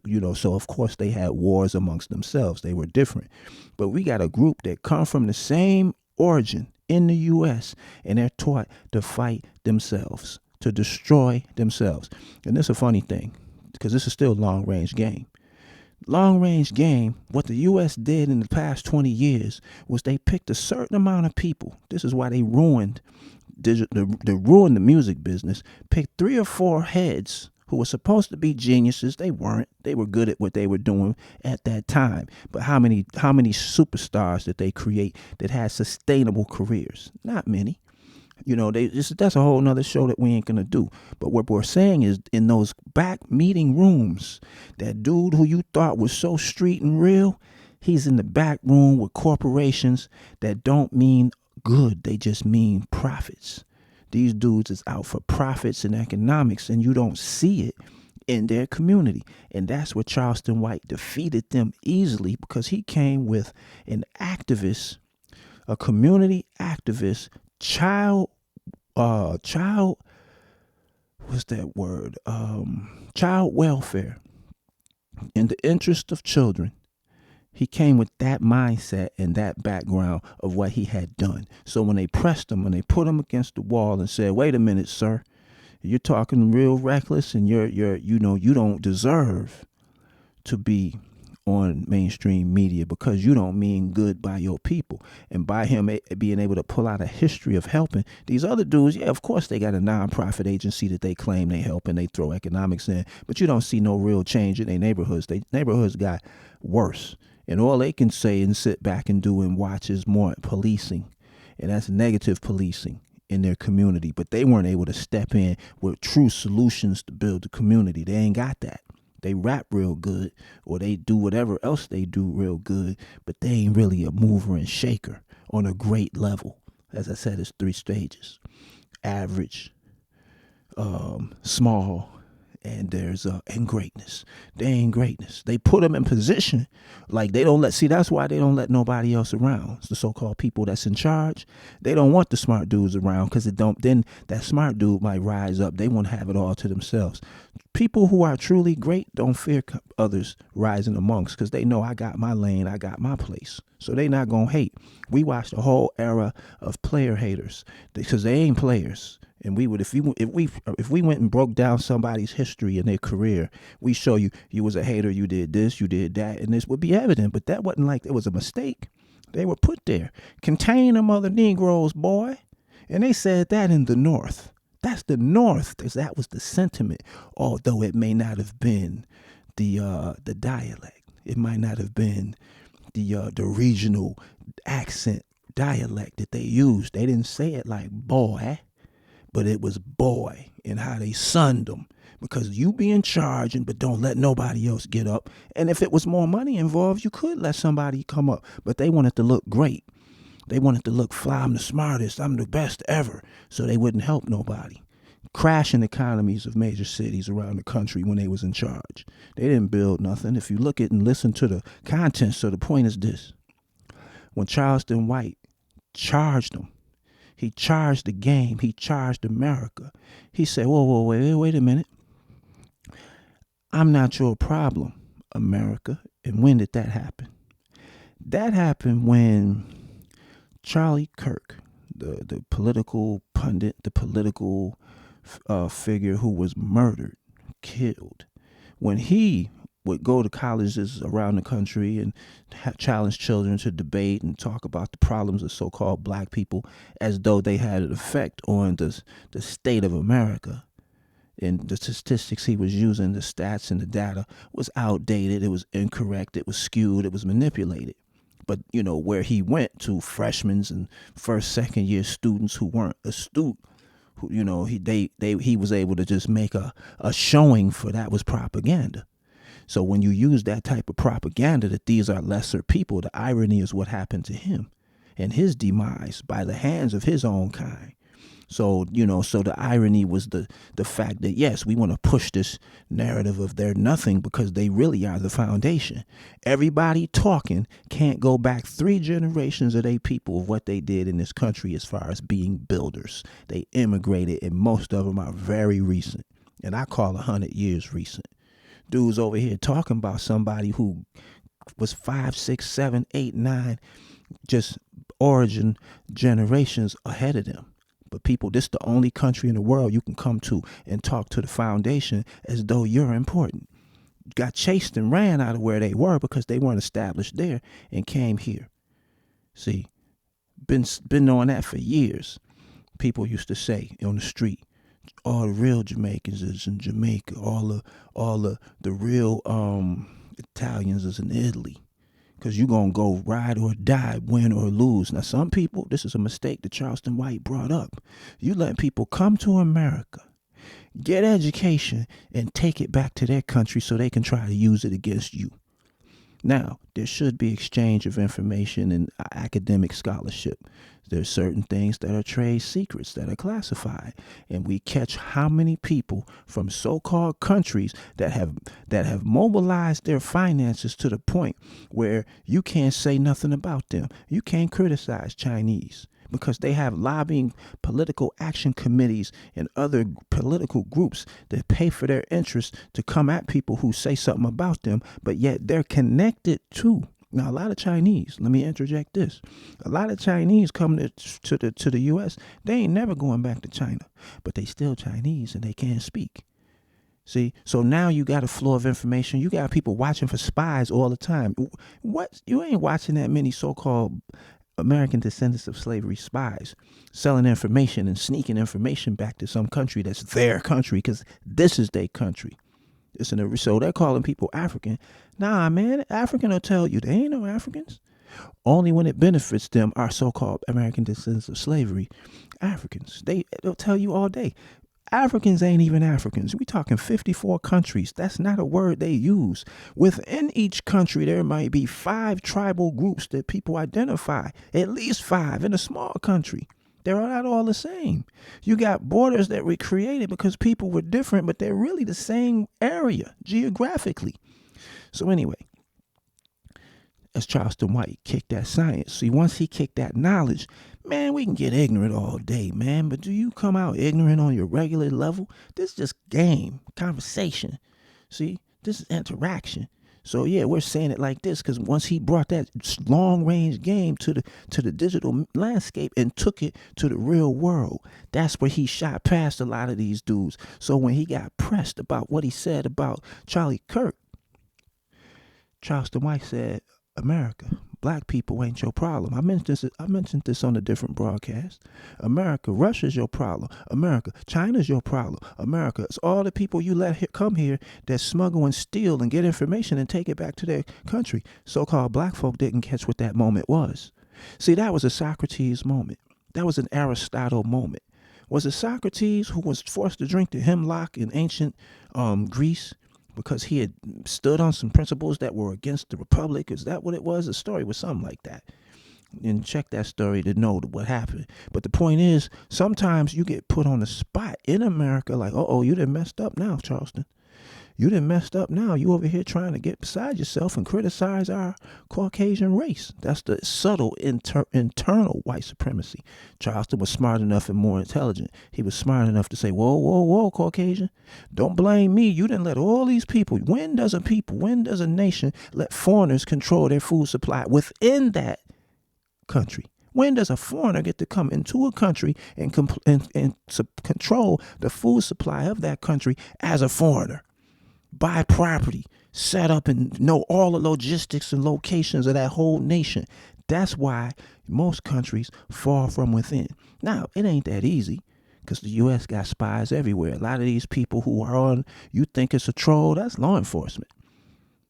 of course they had wars amongst themselves. They were different. But we got a group that come from the same origin in the U.S. and they're taught to fight themselves, to destroy themselves. And this is a funny thing, because this is still long range game. Long range game, what the U.S. did in the past 20 years was they picked a certain amount of people. This is why they ruined the music business. Picked 3 or 4 heads who were supposed to be geniuses. They weren't. They were good at what they were doing at that time. But how many superstars did they create that had sustainable careers? Not many. That's a whole nother show that we ain't gonna do. But what we're saying is, in those back meeting rooms, that dude who you thought was so street and real, he's in the back room with corporations that don't mean good. They just mean profits. These dudes is out for profits and economics, and you don't see it in their community. And that's where Charleston White defeated them easily, because he came with an activist, a community activist, child welfare, in the interest of children. He came with that mindset and that background of what he had done. So when they pressed him and they put him against the wall and said, "Wait a minute, sir, you're talking real reckless, and you don't deserve to be on mainstream media because you don't mean good by your people." And by him being able to pull out a history of helping these other dudes, yeah, of course they got a nonprofit agency that they claim they help and they throw economics in, but you don't see no real change in their neighborhoods. Their neighborhoods got worse, and all they can say and sit back and do and watch is more policing, and that's negative policing in their community. But they weren't able to step in with true solutions to build the community. They ain't got that. They rap real good, or they do whatever else they do real good, but they ain't really a mover and shaker on a great level. As I said, it's 3 stages: average, small, and there's and greatness. They ain't greatness. They put them in position, like they don't let. See, that's why they don't let nobody else around. It's the so-called people that's in charge. They don't want the smart dudes around because it don't. Then that smart dude might rise up. They want to have it all to themselves. People who are truly great don't fear others rising amongst, because they know I got my lane, I got my place. So they not gonna hate. We watched a whole era of player haters because they ain't players. And we would, if we went and broke down somebody's history and their career, we show you was a hater, you did this, you did that, and this would be evident. But that wasn't like it was a mistake. They were put there. Contain them other Negroes, boy. And they said that in the North. That's the North, because that was the sentiment. Although it may not have been the dialect, it might not have been the regional accent dialect that they used. They didn't say it like boy, but it was boy, and how they sunned them, because you be in charge, but don't let nobody else get up. And if it was more money involved, you could let somebody come up, but they wanted to look great. They wanted to look fly. I'm the smartest. I'm the best ever. So they wouldn't help nobody. Crashing economies of major cities around the country when they was in charge. They didn't build nothing. If you look at and listen to the contents, so the point is this. When Charleston White charged them, he charged the game. He charged America. He said, whoa, wait a minute. I'm not your problem, America. And when did that happen? That happened when Charlie Kirk, the political pundit, the political figure who was murdered, killed, when he would go to colleges around the country and challenge children to debate and talk about the problems of so-called black people as though they had an effect on the state of America. And the statistics he was using, the stats and the data, was outdated. It was incorrect. It was skewed. It was manipulated. But, where he went to freshmen and first, second year students who weren't astute, who, he was able to just make a showing for that was propaganda. So when you use that type of propaganda that these are lesser people, the irony is what happened to him and his demise by the hands of his own kind. So, so the irony was the fact that, yes, we want to push this narrative of they're nothing because they really are the foundation. Everybody talking can't go back 3 generations of they people of what they did in this country as far as being builders. They immigrated, and most of them are very recent. And I call 100 years recent. Dudes over here talking about somebody who was 5, 6, 7, 8, 9, just origin generations ahead of them. But people, this is the only country in the world you can come to and talk to the foundation as though you're important. Got chased and ran out of where they were because they weren't established there and came here. See, been knowing that for years. People used to say on the street, all the real Jamaicans is in Jamaica. All the real Italians is in Italy. Because you're going to go ride or die, win or lose. Now, some people, this is a mistake that Charleston White brought up. You let people come to America, get education, and take it back to their country so they can try to use it against you. Now, there should be exchange of information and academic scholarship. There's certain things that are trade secrets that are classified, and we catch how many people from so-called countries that have mobilized their finances to the point where you can't say nothing about them. You can't criticize Chinese because they have lobbying political action committees and other political groups that pay for their interests to come at people who say something about them, but yet they're connected to Now, a lot of Chinese, let me interject this. A lot of Chinese come to the U.S., they ain't never going back to China, but they still Chinese and they can't speak. See, so now you got a flow of information. You got people watching for spies all the time. What? You ain't watching that many so-called American descendants of slavery spies selling information and sneaking information back to some country that's their country, because this is their country. So they're calling people African. Nah, man, African will tell you they ain't no Africans. Only when it benefits them are so-called American descendants of slavery Africans. They'll tell you all day. Africans ain't even Africans. We talking 54 countries. That's not a word they use. Within each country, there might be 5 tribal groups that people identify. At least 5 in a small country. They're not all the same. You got borders that were created because people were different, but they're really the same area geographically. So anyway, as Charleston White kicked that science. See, once he kicked that knowledge, man, we can get ignorant all day, man. But do you come out ignorant on your regular level? This is just game, conversation. See, this is interaction. So yeah, we're saying it like this because once he brought that long range game to the digital landscape and took it to the real world, that's where he shot past a lot of these dudes. So when he got pressed about what he said about Charlie Kirk, Charleston White said, America, black people ain't your problem. I mentioned this on a different broadcast. America, Russia's your problem. America, China's your problem. America, it's all the people you let come here that smuggle and steal and get information and take it back to their country. So-called black folk didn't catch what that moment was. See, that was a Socrates moment. That was an Aristotle moment. Was it Socrates who was forced to drink the hemlock in ancient Greece? Because he had stood on some principles that were against the republic. Is that what it was? The story was something like that. And check that story to know what happened. But the point is, sometimes you get put on the spot in America like, you done messed up now, Charleston. You done messed up now. You over here trying to get beside yourself and criticize our Caucasian race. That's the subtle internal white supremacy. Charleston was smart enough and more intelligent. He was smart enough to say, whoa, Caucasian. Don't blame me. You didn't let all these people. When does a nation let foreigners control their food supply within that country? When does a foreigner get to come into a country and control the food supply of that country as a foreigner? Buy property, set up and know all the logistics and locations of that whole nation. That's why most countries fall from within. Now, it ain't that easy because the U.S. got spies everywhere. A lot of these people who are on, you think it's a troll, that's law enforcement.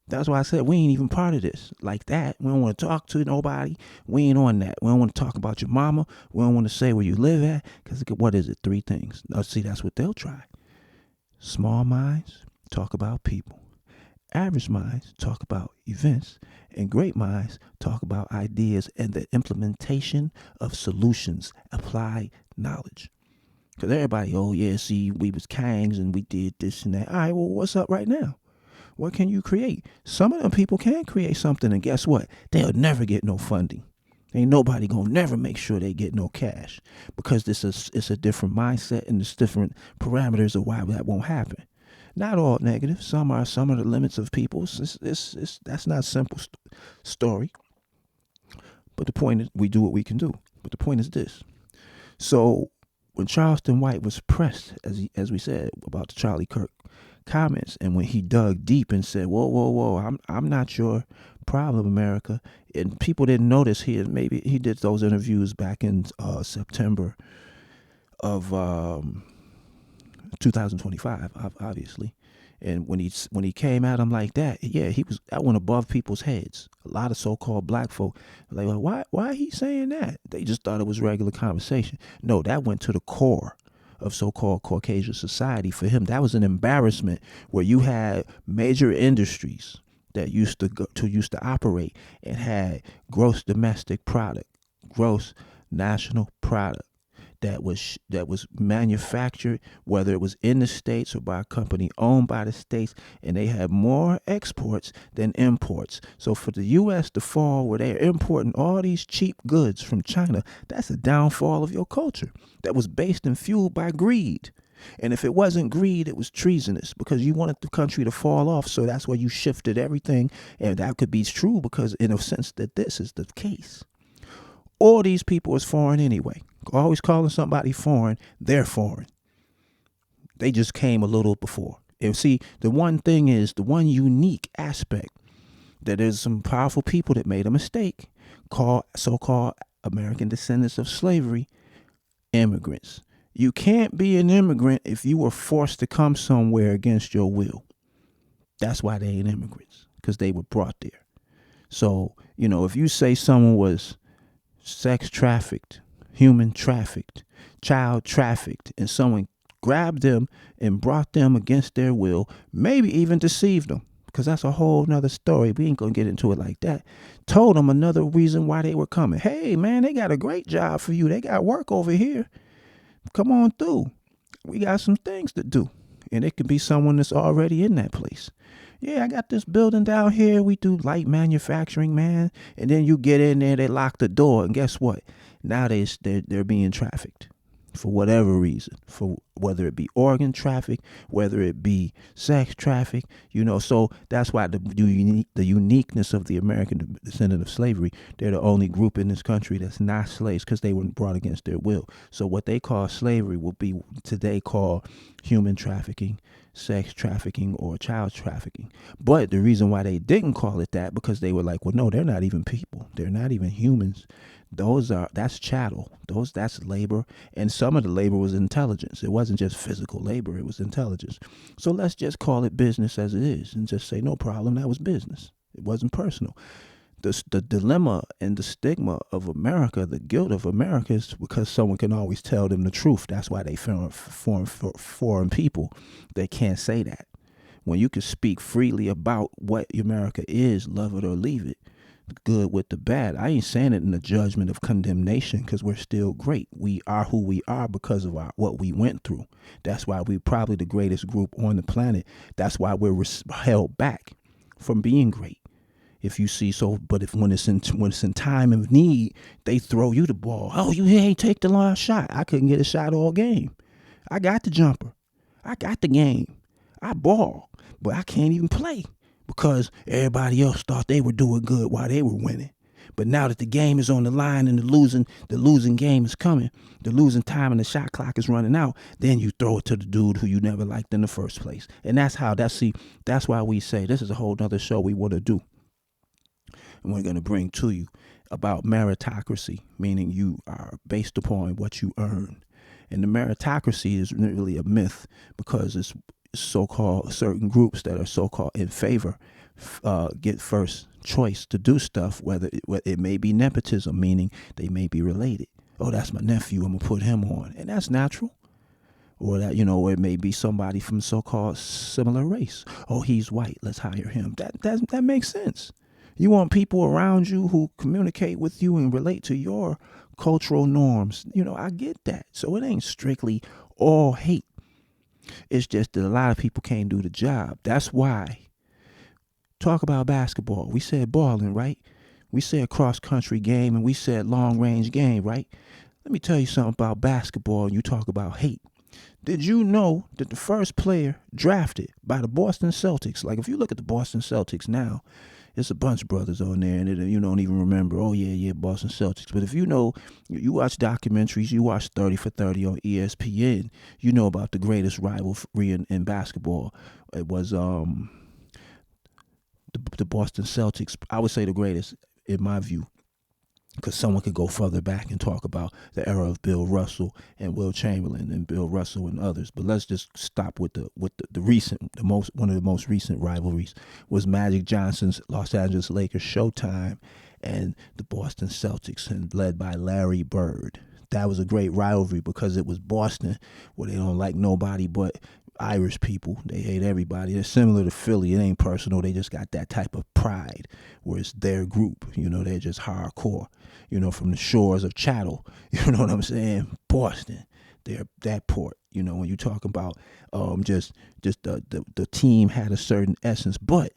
That's why I said we ain't even part of this like that. We don't want to talk to nobody. We ain't on that. We don't want to talk about your mama. We don't want to say where you live at because what is it? 3 things. Now, see, that's what they'll try. Small minds talk about people. Average minds talk about events, and great minds talk about ideas and the implementation of solutions, applied knowledge. Because everybody, see, we was kangs and we did this and that. All right, well, what's up right now? What can you create? Some of them people can create something, and guess what? They'll never get no funding. Ain't nobody gonna never make sure they get no cash because it's a different mindset and there's different parameters of why that won't happen. Not all negative. Some are the limits of people. That's not a simple story. But the point is, we do what we can do. But the point is this. So when Charleston White was pressed, as we said, about the Charlie Kirk comments, and when he dug deep and said, whoa, I'm not your problem, America, and people didn't notice he did those interviews back in September of 2025, obviously. And when he came at him like that, that went above people's heads. A lot of so-called black folk, like, why he saying that? They just thought it was regular conversation. No, that went to the core of so-called Caucasian society. For him, that was an embarrassment where you had major industries that used to operate and had gross domestic product, gross national product that was manufactured, whether it was in the States or by a company owned by the States, and they had more exports than imports. So for the U.S. to fall where they're importing all these cheap goods from China, that's a downfall of your culture that was based and fueled by greed. And if it wasn't greed, it was treasonous because you wanted the country to fall off. So that's why you shifted everything. And that could be true because in a sense that this is the case. All these people is foreign anyway. Always calling somebody foreign, they're foreign. They just came a little before. And see, the one thing is, the one unique aspect, that there's some powerful people that made a mistake, called so-called American descendants of slavery, immigrants. You can't be an immigrant if you were forced to come somewhere against your will. That's why they ain't immigrants, because they were brought there. So, if you say someone was sex trafficked, human trafficked, child trafficked, and someone grabbed them and brought them against their will, maybe even deceived them, because that's a whole nother story. We ain't gonna get into it like that. Told them another reason why they were coming. Hey man, they got a great job for you. They got work over here. Come on through. We got some things to do. And it could be someone that's already in that place. Yeah, I got this building down here. We do light manufacturing, man. And then you get in there, they lock the door, and guess what? Now they're being trafficked for whatever reason, for whether it be organ traffic, whether it be sex traffic, So that's why the uniqueness of the American descendant of slavery, they're the only group in this country that's not slaves because they weren't brought against their will. So what they call slavery will be today called human trafficking, sex trafficking, or child trafficking. But the reason why they didn't call it that, because they were like, well, no, they're not even people. They're not even humans. That's chattel. That's labor. And some of the labor was intelligence. It wasn't just physical labor. It was intelligence. So let's just call it business as it is and just say, no problem. That was business. It wasn't personal. The dilemma and the stigma of America, the guilt of America, is because someone can always tell them the truth. That's why they foreign people. They can't say that. When you can speak freely about what America is, love it or leave it, good with the bad. I ain't saying it in the judgment of condemnation, because we're still great. We are who we are because of what we went through. That's why we're probably the greatest group on the planet. That's why we're held back from being great. If you see but when it's in time of need, they throw you the ball. Oh, you ain't take the last shot. I couldn't get a shot all game. I got the jumper. I got the game. I ball, but I can't even play, because everybody else thought they were doing good while they were winning. But now that the game is on the line and the losing game is coming, the losing time and the shot clock is running out, then you throw it to the dude who you never liked in the first place. And that's why we say this is a whole nother show we want to do. And we're going to bring to you about meritocracy, meaning you are based upon what you earn. And the meritocracy is really a myth, because it's so-called certain groups that are so-called in favor get first choice to do stuff, whether it may be nepotism, meaning they may be related. Oh, that's my nephew, I'm gonna put him on, and that's natural. Or that, it may be somebody from so-called similar race. Oh, he's white, let's hire him. That makes sense. You want people around you who communicate with you and relate to your cultural norms. I get that. So it ain't strictly all hate. It's just that a lot of people can't do the job. That's why. Talk about basketball. We said balling, right? We said cross-country game, and we said long-range game, right? Let me tell you something about basketball, and you talk about hate. Did you know that the first player drafted by the Boston Celtics, like if you look at the Boston Celtics now, it's a bunch of brothers on there, and you don't even remember, oh, yeah, Boston Celtics. But if you watch documentaries, you watch 30 for 30 on ESPN, you know about the greatest rivalry in basketball. It was the Boston Celtics. I would say the greatest, in my view, because someone could go further back and talk about the era of Bill Russell and Will Chamberlain and Bill Russell and others. But let's just stop with the one of the most recent rivalries was Magic Johnson's Los Angeles Lakers Showtime and the Boston Celtics, and led by Larry Bird. That was a great rivalry because it was Boston, where they don't like nobody but Irish people. They hate everybody. They're similar to Philly. It ain't personal. They just got that type of pride where it's their group. They're just hardcore, from the shores of Chattel. You know what I'm saying? Boston. They're that port. When you talk about just the team had a certain essence. But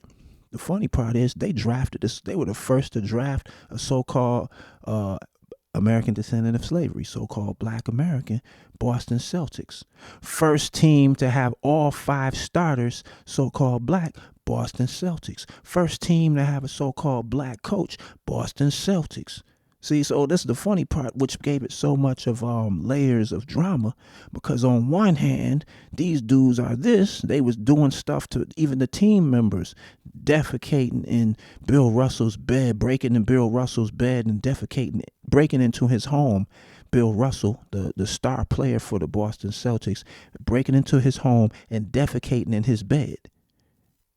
the funny part is they drafted this. They were the first to draft a so-called American descendant of slavery, so-called Black American, Boston Celtics. First team to have all 5 starters, so-called Black, Boston Celtics. First team to have a so-called Black coach, Boston Celtics. See, so this is the funny part, which gave it so much of layers of drama, because on one hand, these dudes are this, they was doing stuff to even the team members, defecating in Bill Russell's bed, breaking in Bill Russell's bed and defecating, breaking into his home. Bill Russell, the star player for the Boston Celtics, breaking into his home and defecating in his bed.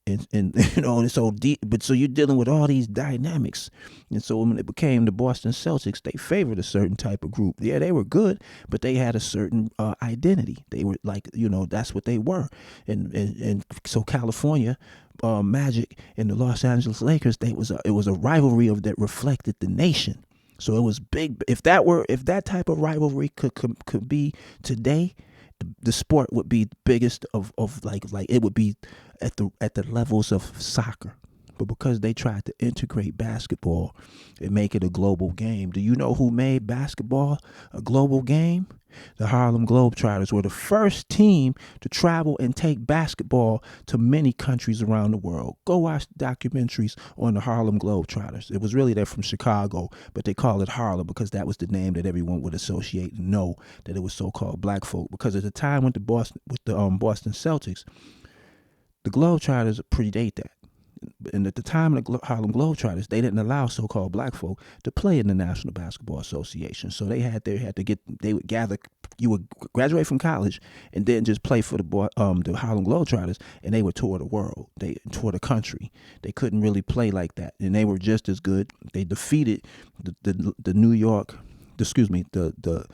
And and so deep, but so you're dealing with all these dynamics, and so when it became the Boston Celtics, they favored a certain type of group. Yeah, they were good, but they had a certain identity. They were like, that's what they were, and so California Magic and the Los Angeles Lakers, it was a rivalry that reflected the nation. So it was big. If that type of rivalry could be today, the sport would be the biggest of like it would be at the levels of soccer. But because they tried to integrate basketball and make it a global game, do you know who made basketball a global game? The Harlem Globetrotters were the first team to travel and take basketball to many countries around the world. Go watch documentaries on the Harlem Globetrotters. It was really they're from Chicago, but they call it Harlem because that was the name that everyone would associate and know that it was so-called black folk. Because at the time with the Boston Celtics, the Globetrotters predate that. And at the time of the Harlem Globetrotters, they didn't allow so-called black folk to play in the National Basketball Association. So they would gather, you would graduate from college and then just play for the Harlem Globetrotters, and they would tour the world. They tour the country. They couldn't really play like that, and they were just as good. They defeated the New York, the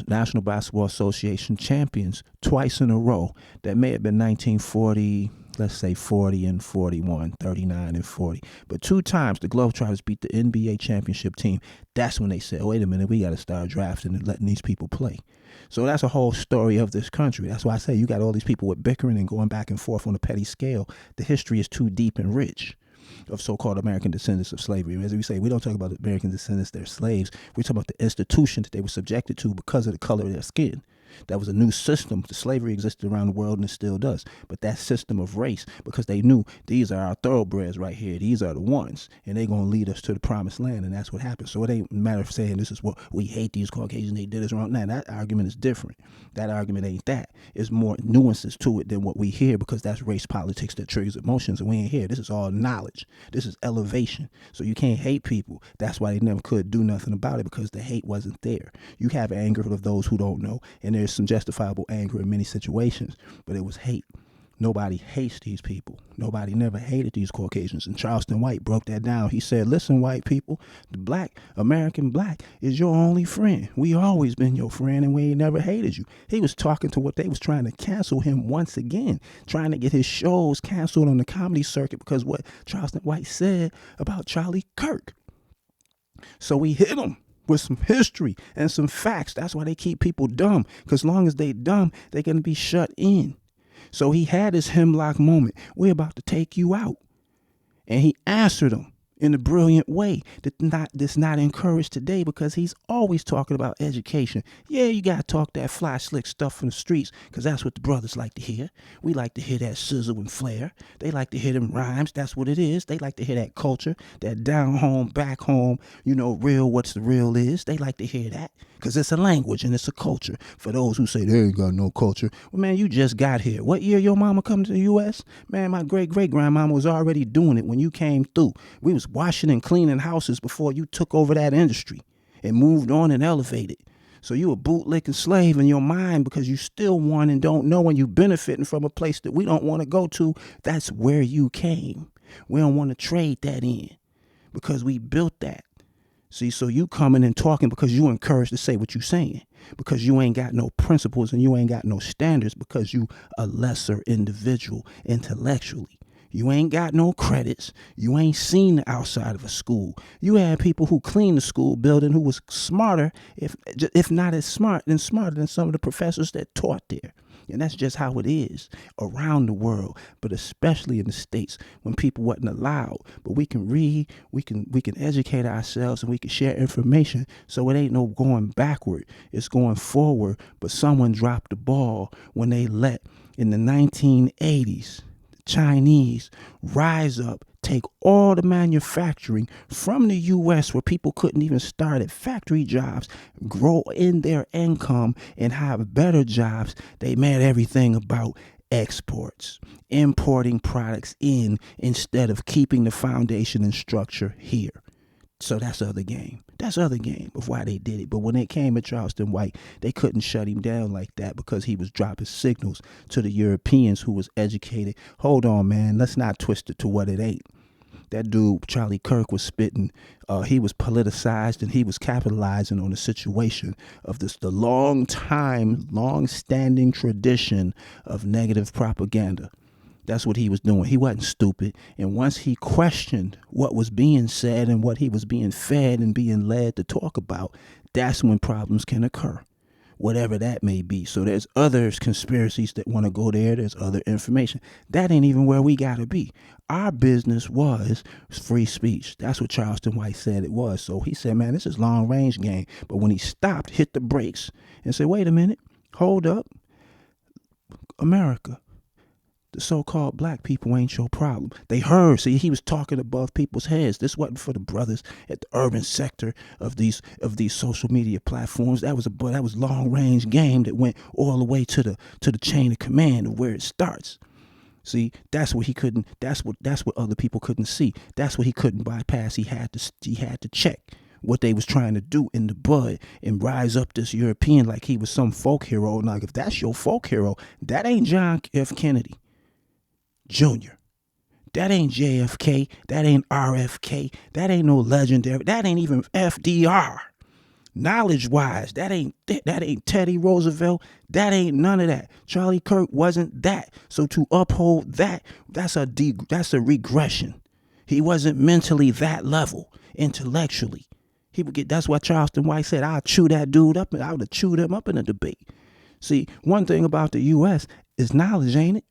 National Basketball Association champions twice in a row. That may have been 1940. Let's say 40 and 41, 39 and 40. But 2 times the Globetrotters beat the NBA championship team. That's when they said, wait a minute, we got to start drafting and letting these people play. So that's a whole story of this country. That's why I say you got all these people with bickering and going back and forth on a petty scale. The history is too deep and rich of so-called American descendants of slavery. As we say, we don't talk about the American descendants, they're slaves. We talk about the institution that they were subjected to because of the color of their skin. That was a new system. The slavery existed around the world and it still does. But that system of race, because they knew these are our thoroughbreds right here. These are the ones. And they're going to lead us to the promised land. And that's what happened. So it ain't a matter of saying this is what we hate these Caucasians. They did us wrong. Now, that argument is different. That argument ain't that. It's more nuances to it than what we hear, because that's race politics that triggers emotions. And we ain't here. This is all knowledge. This is elevation. So you can't hate people. That's why they never could do nothing about it, because the hate wasn't there. You have anger of those who don't know. And there's some justifiable anger in many situations, but it was hate. Nobody hates these people. Nobody never hated these Caucasians. And Charleston White broke that down. He said, listen, white people, the black, American black is your only friend. We always been your friend and we ain't never hated you. He was talking to what they was trying to cancel him once again, trying to get his shows canceled on the comedy circuit because what Charleston White said about Charlie Kirk. So we hit him with some history and some facts. That's why they keep people dumb, because as long as they dumb, they're going to be shut in. So he had his hemlock moment. We're about to take you out. And he answered them in a brilliant way that's not encouraged today, because he's always talking about education. Yeah, you got to talk that fly slick stuff from the streets, because that's what the brothers like to hear. We like to hear that sizzle and flair. They like to hear them rhymes. That's what it is. They like to hear that culture, that down home, back home, real, what's the real is. They like to hear that, because it's a language and it's a culture. For those who say they ain't got no culture, well, man, you just got here. What year your mama come to the U.S.? Man, my great-great-grandmama was already doing it when you came through. We was washing and cleaning houses before you took over that industry and moved on and elevated. So you a bootlicking slave in your mind, because you still want and don't know, and you benefiting from a place that we don't want to go to. That's where you came. We don't want to trade that in, because we built that. See, so you coming and talking because you encouraged to say what you saying, because you ain't got no principles and you ain't got no standards, because you a lesser individual intellectually. You ain't got no credits. You ain't seen the outside of a school. You had people who cleaned the school building who was smarter, if not as smart, than smarter than some of the professors that taught there. And that's just how it is around the world, but especially in the States when people wasn't allowed. But we can read, we can educate ourselves, and we can share information. So it ain't no going backward, it's going forward. But someone dropped the ball when they let, in the 1980s, the Chinese rise up, take all the manufacturing from the U.S., where people couldn't even start at factory jobs, grow in their income, and have better jobs. They made everything about exports, importing products in instead of keeping the foundation and structure here. So that's the other game. That's the other game of why they did it. But when it came at Charleston White, they couldn't shut him down like that because he was dropping signals to the Europeans who was educated. Hold on, man. Let's not twist it to what it ain't. That dude, Charlie Kirk, was spitting. He was politicized, and he was capitalizing on the situation of the long-standing tradition of negative propaganda. That's what he was doing. He wasn't stupid. And once he questioned what was being said and what he was being fed and being led to talk about, that's when problems can occur, whatever that may be. So there's other conspiracies that want to go there. There's other information. That ain't even where we got to be. Our business was free speech. That's what Charleston White said it was. So he said, man, this is long range game. But when he stopped, hit the brakes and said, wait a minute, hold up, America. The so-called black people ain't your problem. They heard. See, he was talking above people's heads. This wasn't for the brothers at the urban sector of these social media platforms. That was long range game that went all the way to the chain of command of where it starts. See, that's what he couldn't. That's what other people couldn't see. That's what he couldn't bypass. He had to check what they was trying to do in the bud and rise up this European like he was some folk hero. And like, if that's your folk hero, that ain't John F. Kennedy Jr. That ain't JFK. That ain't RFK. That ain't no legendary. That ain't even FDR. Knowledge-wise, that ain't Teddy Roosevelt. That ain't none of that. Charlie Kirk wasn't that. So to uphold that, that's a regression. He wasn't mentally that level, intellectually. He would get. That's why Charleston White said, "I'll chew that dude up, and I would have chewed him up in a debate." See, one thing about the U.S. is knowledge, ain't it?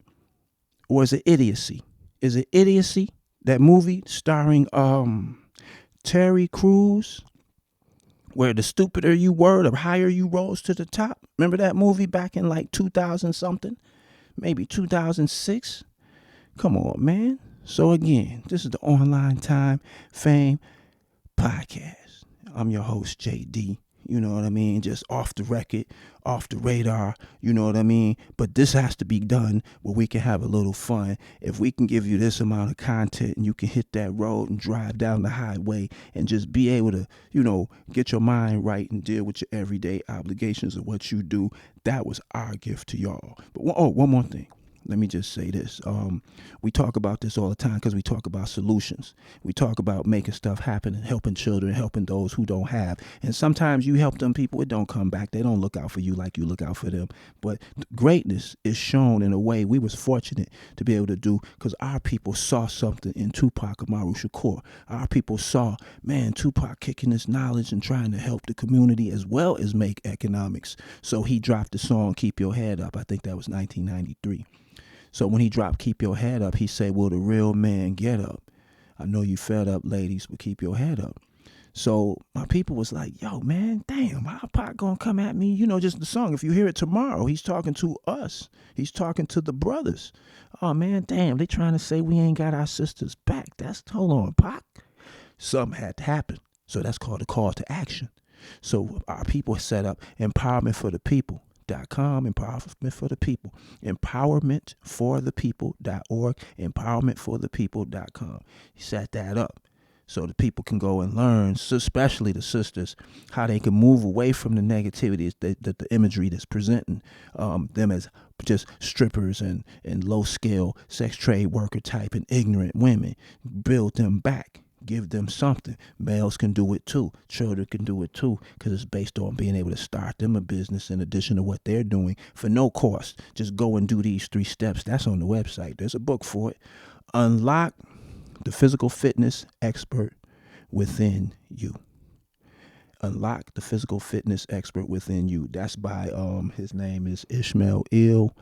Or is it idiocy? Is it idiocy? That movie starring Terry Crews, where the stupider you were, the higher you rose to the top. Remember that movie back in like 2000 something? Maybe 2006? Come on, man. So again, this is the Online Time Fame Podcast. I'm your host, JD. You know what I mean? Just off the record, off the radar, you know what I mean? But this has to be done where we can have a little fun. If we can give you this amount of content and you can hit that road and drive down the highway and just be able to, get your mind right and deal with your everyday obligations of what you do, that was our gift to y'all. But one more thing. Let me just say this. We talk about this all the time because we talk about solutions. We talk about making stuff happen and helping children, helping those who don't have. And sometimes you help them people, it don't come back. They don't look out for you like you look out for them. But greatness is shown in a way we was fortunate to be able to do because our people saw something in Tupac Amaru Shakur. Our people saw, man, Tupac kicking his knowledge and trying to help the community as well as make economics. So he dropped the song, Keep Your Head Up. I think that was 1993. So when he dropped Keep Your Head Up, he said, will the real man get up? I know you fed up, ladies, but keep your head up. So my people was like, yo, man, damn, how Pac gonna come at me? Just the song. If you hear it tomorrow, he's talking to us. He's talking to the brothers. Oh, man, damn, they trying to say we ain't got our sisters back. Hold on, Pac. Something had to happen. So that's called a call to action. So our people set up Empowerment for the People. Empowerment for the people, empowermentforthepeople.org, empowermentforthepeople.com. He set that up so the people can go and learn, especially the sisters, how they can move away from the negativity, the imagery that's presenting them as just strippers and low skill sex trade worker type and ignorant women. Build them back. Give them something. Males can do it too. Children can do it too, because it's based on being able to start them a business in addition to what they're doing for no cost. Just go and do these 3 steps. That's on the website. There's a book for it. Unlock the physical fitness expert within you. Unlock the Physical Fitness Expert Within You. That's by his name is Ishmael Ill.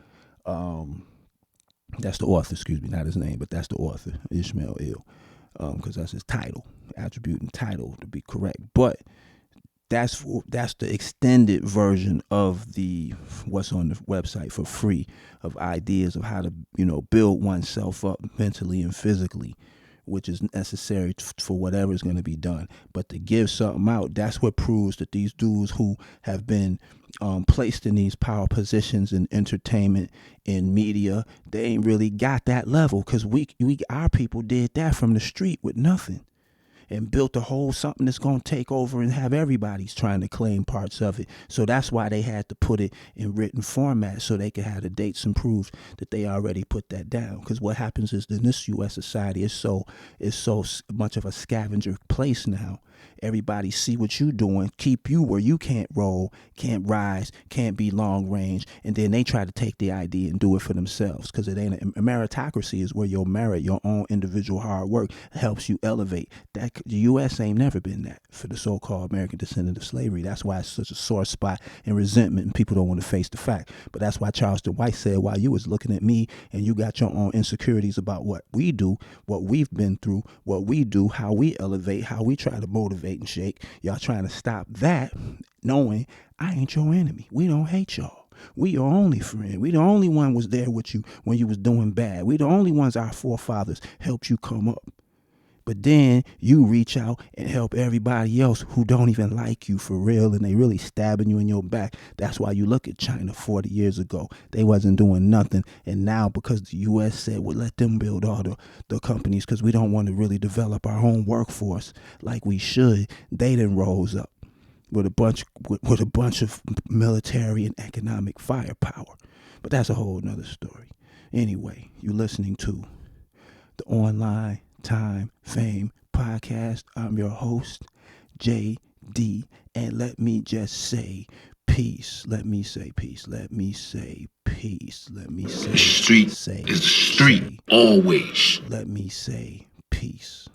That's the author, excuse me, not his name, but that's the author, Ishmael Ill, because that's his title, attribute and title to be correct. But that's the extended version of the what's on the website for free of ideas of how to build oneself up mentally and physically, which is necessary for whatever is going to be done. But to give something out, that's what proves that these dudes who have been placed in these power positions in entertainment, in media, they ain't really got that level, because our people did that from the street with nothing and built a whole something that's going to take over and have everybody's trying to claim parts of it. So that's why they had to put it in written format so they could have the dates and proofs that they already put that down. Because what happens is in this U.S. society is so much of a scavenger place now. Everybody see what you doing, keep you where you can't roll, can't rise, can't be long range, and then they try to take the idea and do it for themselves, because it ain't a meritocracy is where your merit, your own individual hard work helps you elevate. That the U.S. ain't never been that for the so-called American descendant of slavery. That's why it's such a sore spot and resentment, and people don't want to face the fact. But that's why Charleston White said, while you was looking at me and you got your own insecurities about what we do, what we've been through, what we do, how we elevate, how we try to motivate and shake, y'all trying to stop that, knowing I ain't your enemy. We don't hate y'all. We your only friend. We the only one was there with you when you was doing bad. We the only ones our forefathers helped you come up. But then you reach out and help everybody else who don't even like you for real, and they really stabbing you in your back. That's why you look at China 40 years ago. They wasn't doing nothing. And now, because the U.S. said, well, let them build all the companies because we don't want to really develop our own workforce like we should, they then rose up with a bunch of military and economic firepower. But that's a whole nother story. Anyway, you're listening to the Online Time Fame Podcast. I'm your host, JD, and let me just say peace. Let me say peace. Let me say peace. Let me say the street say, is the street say, always. Let me say peace.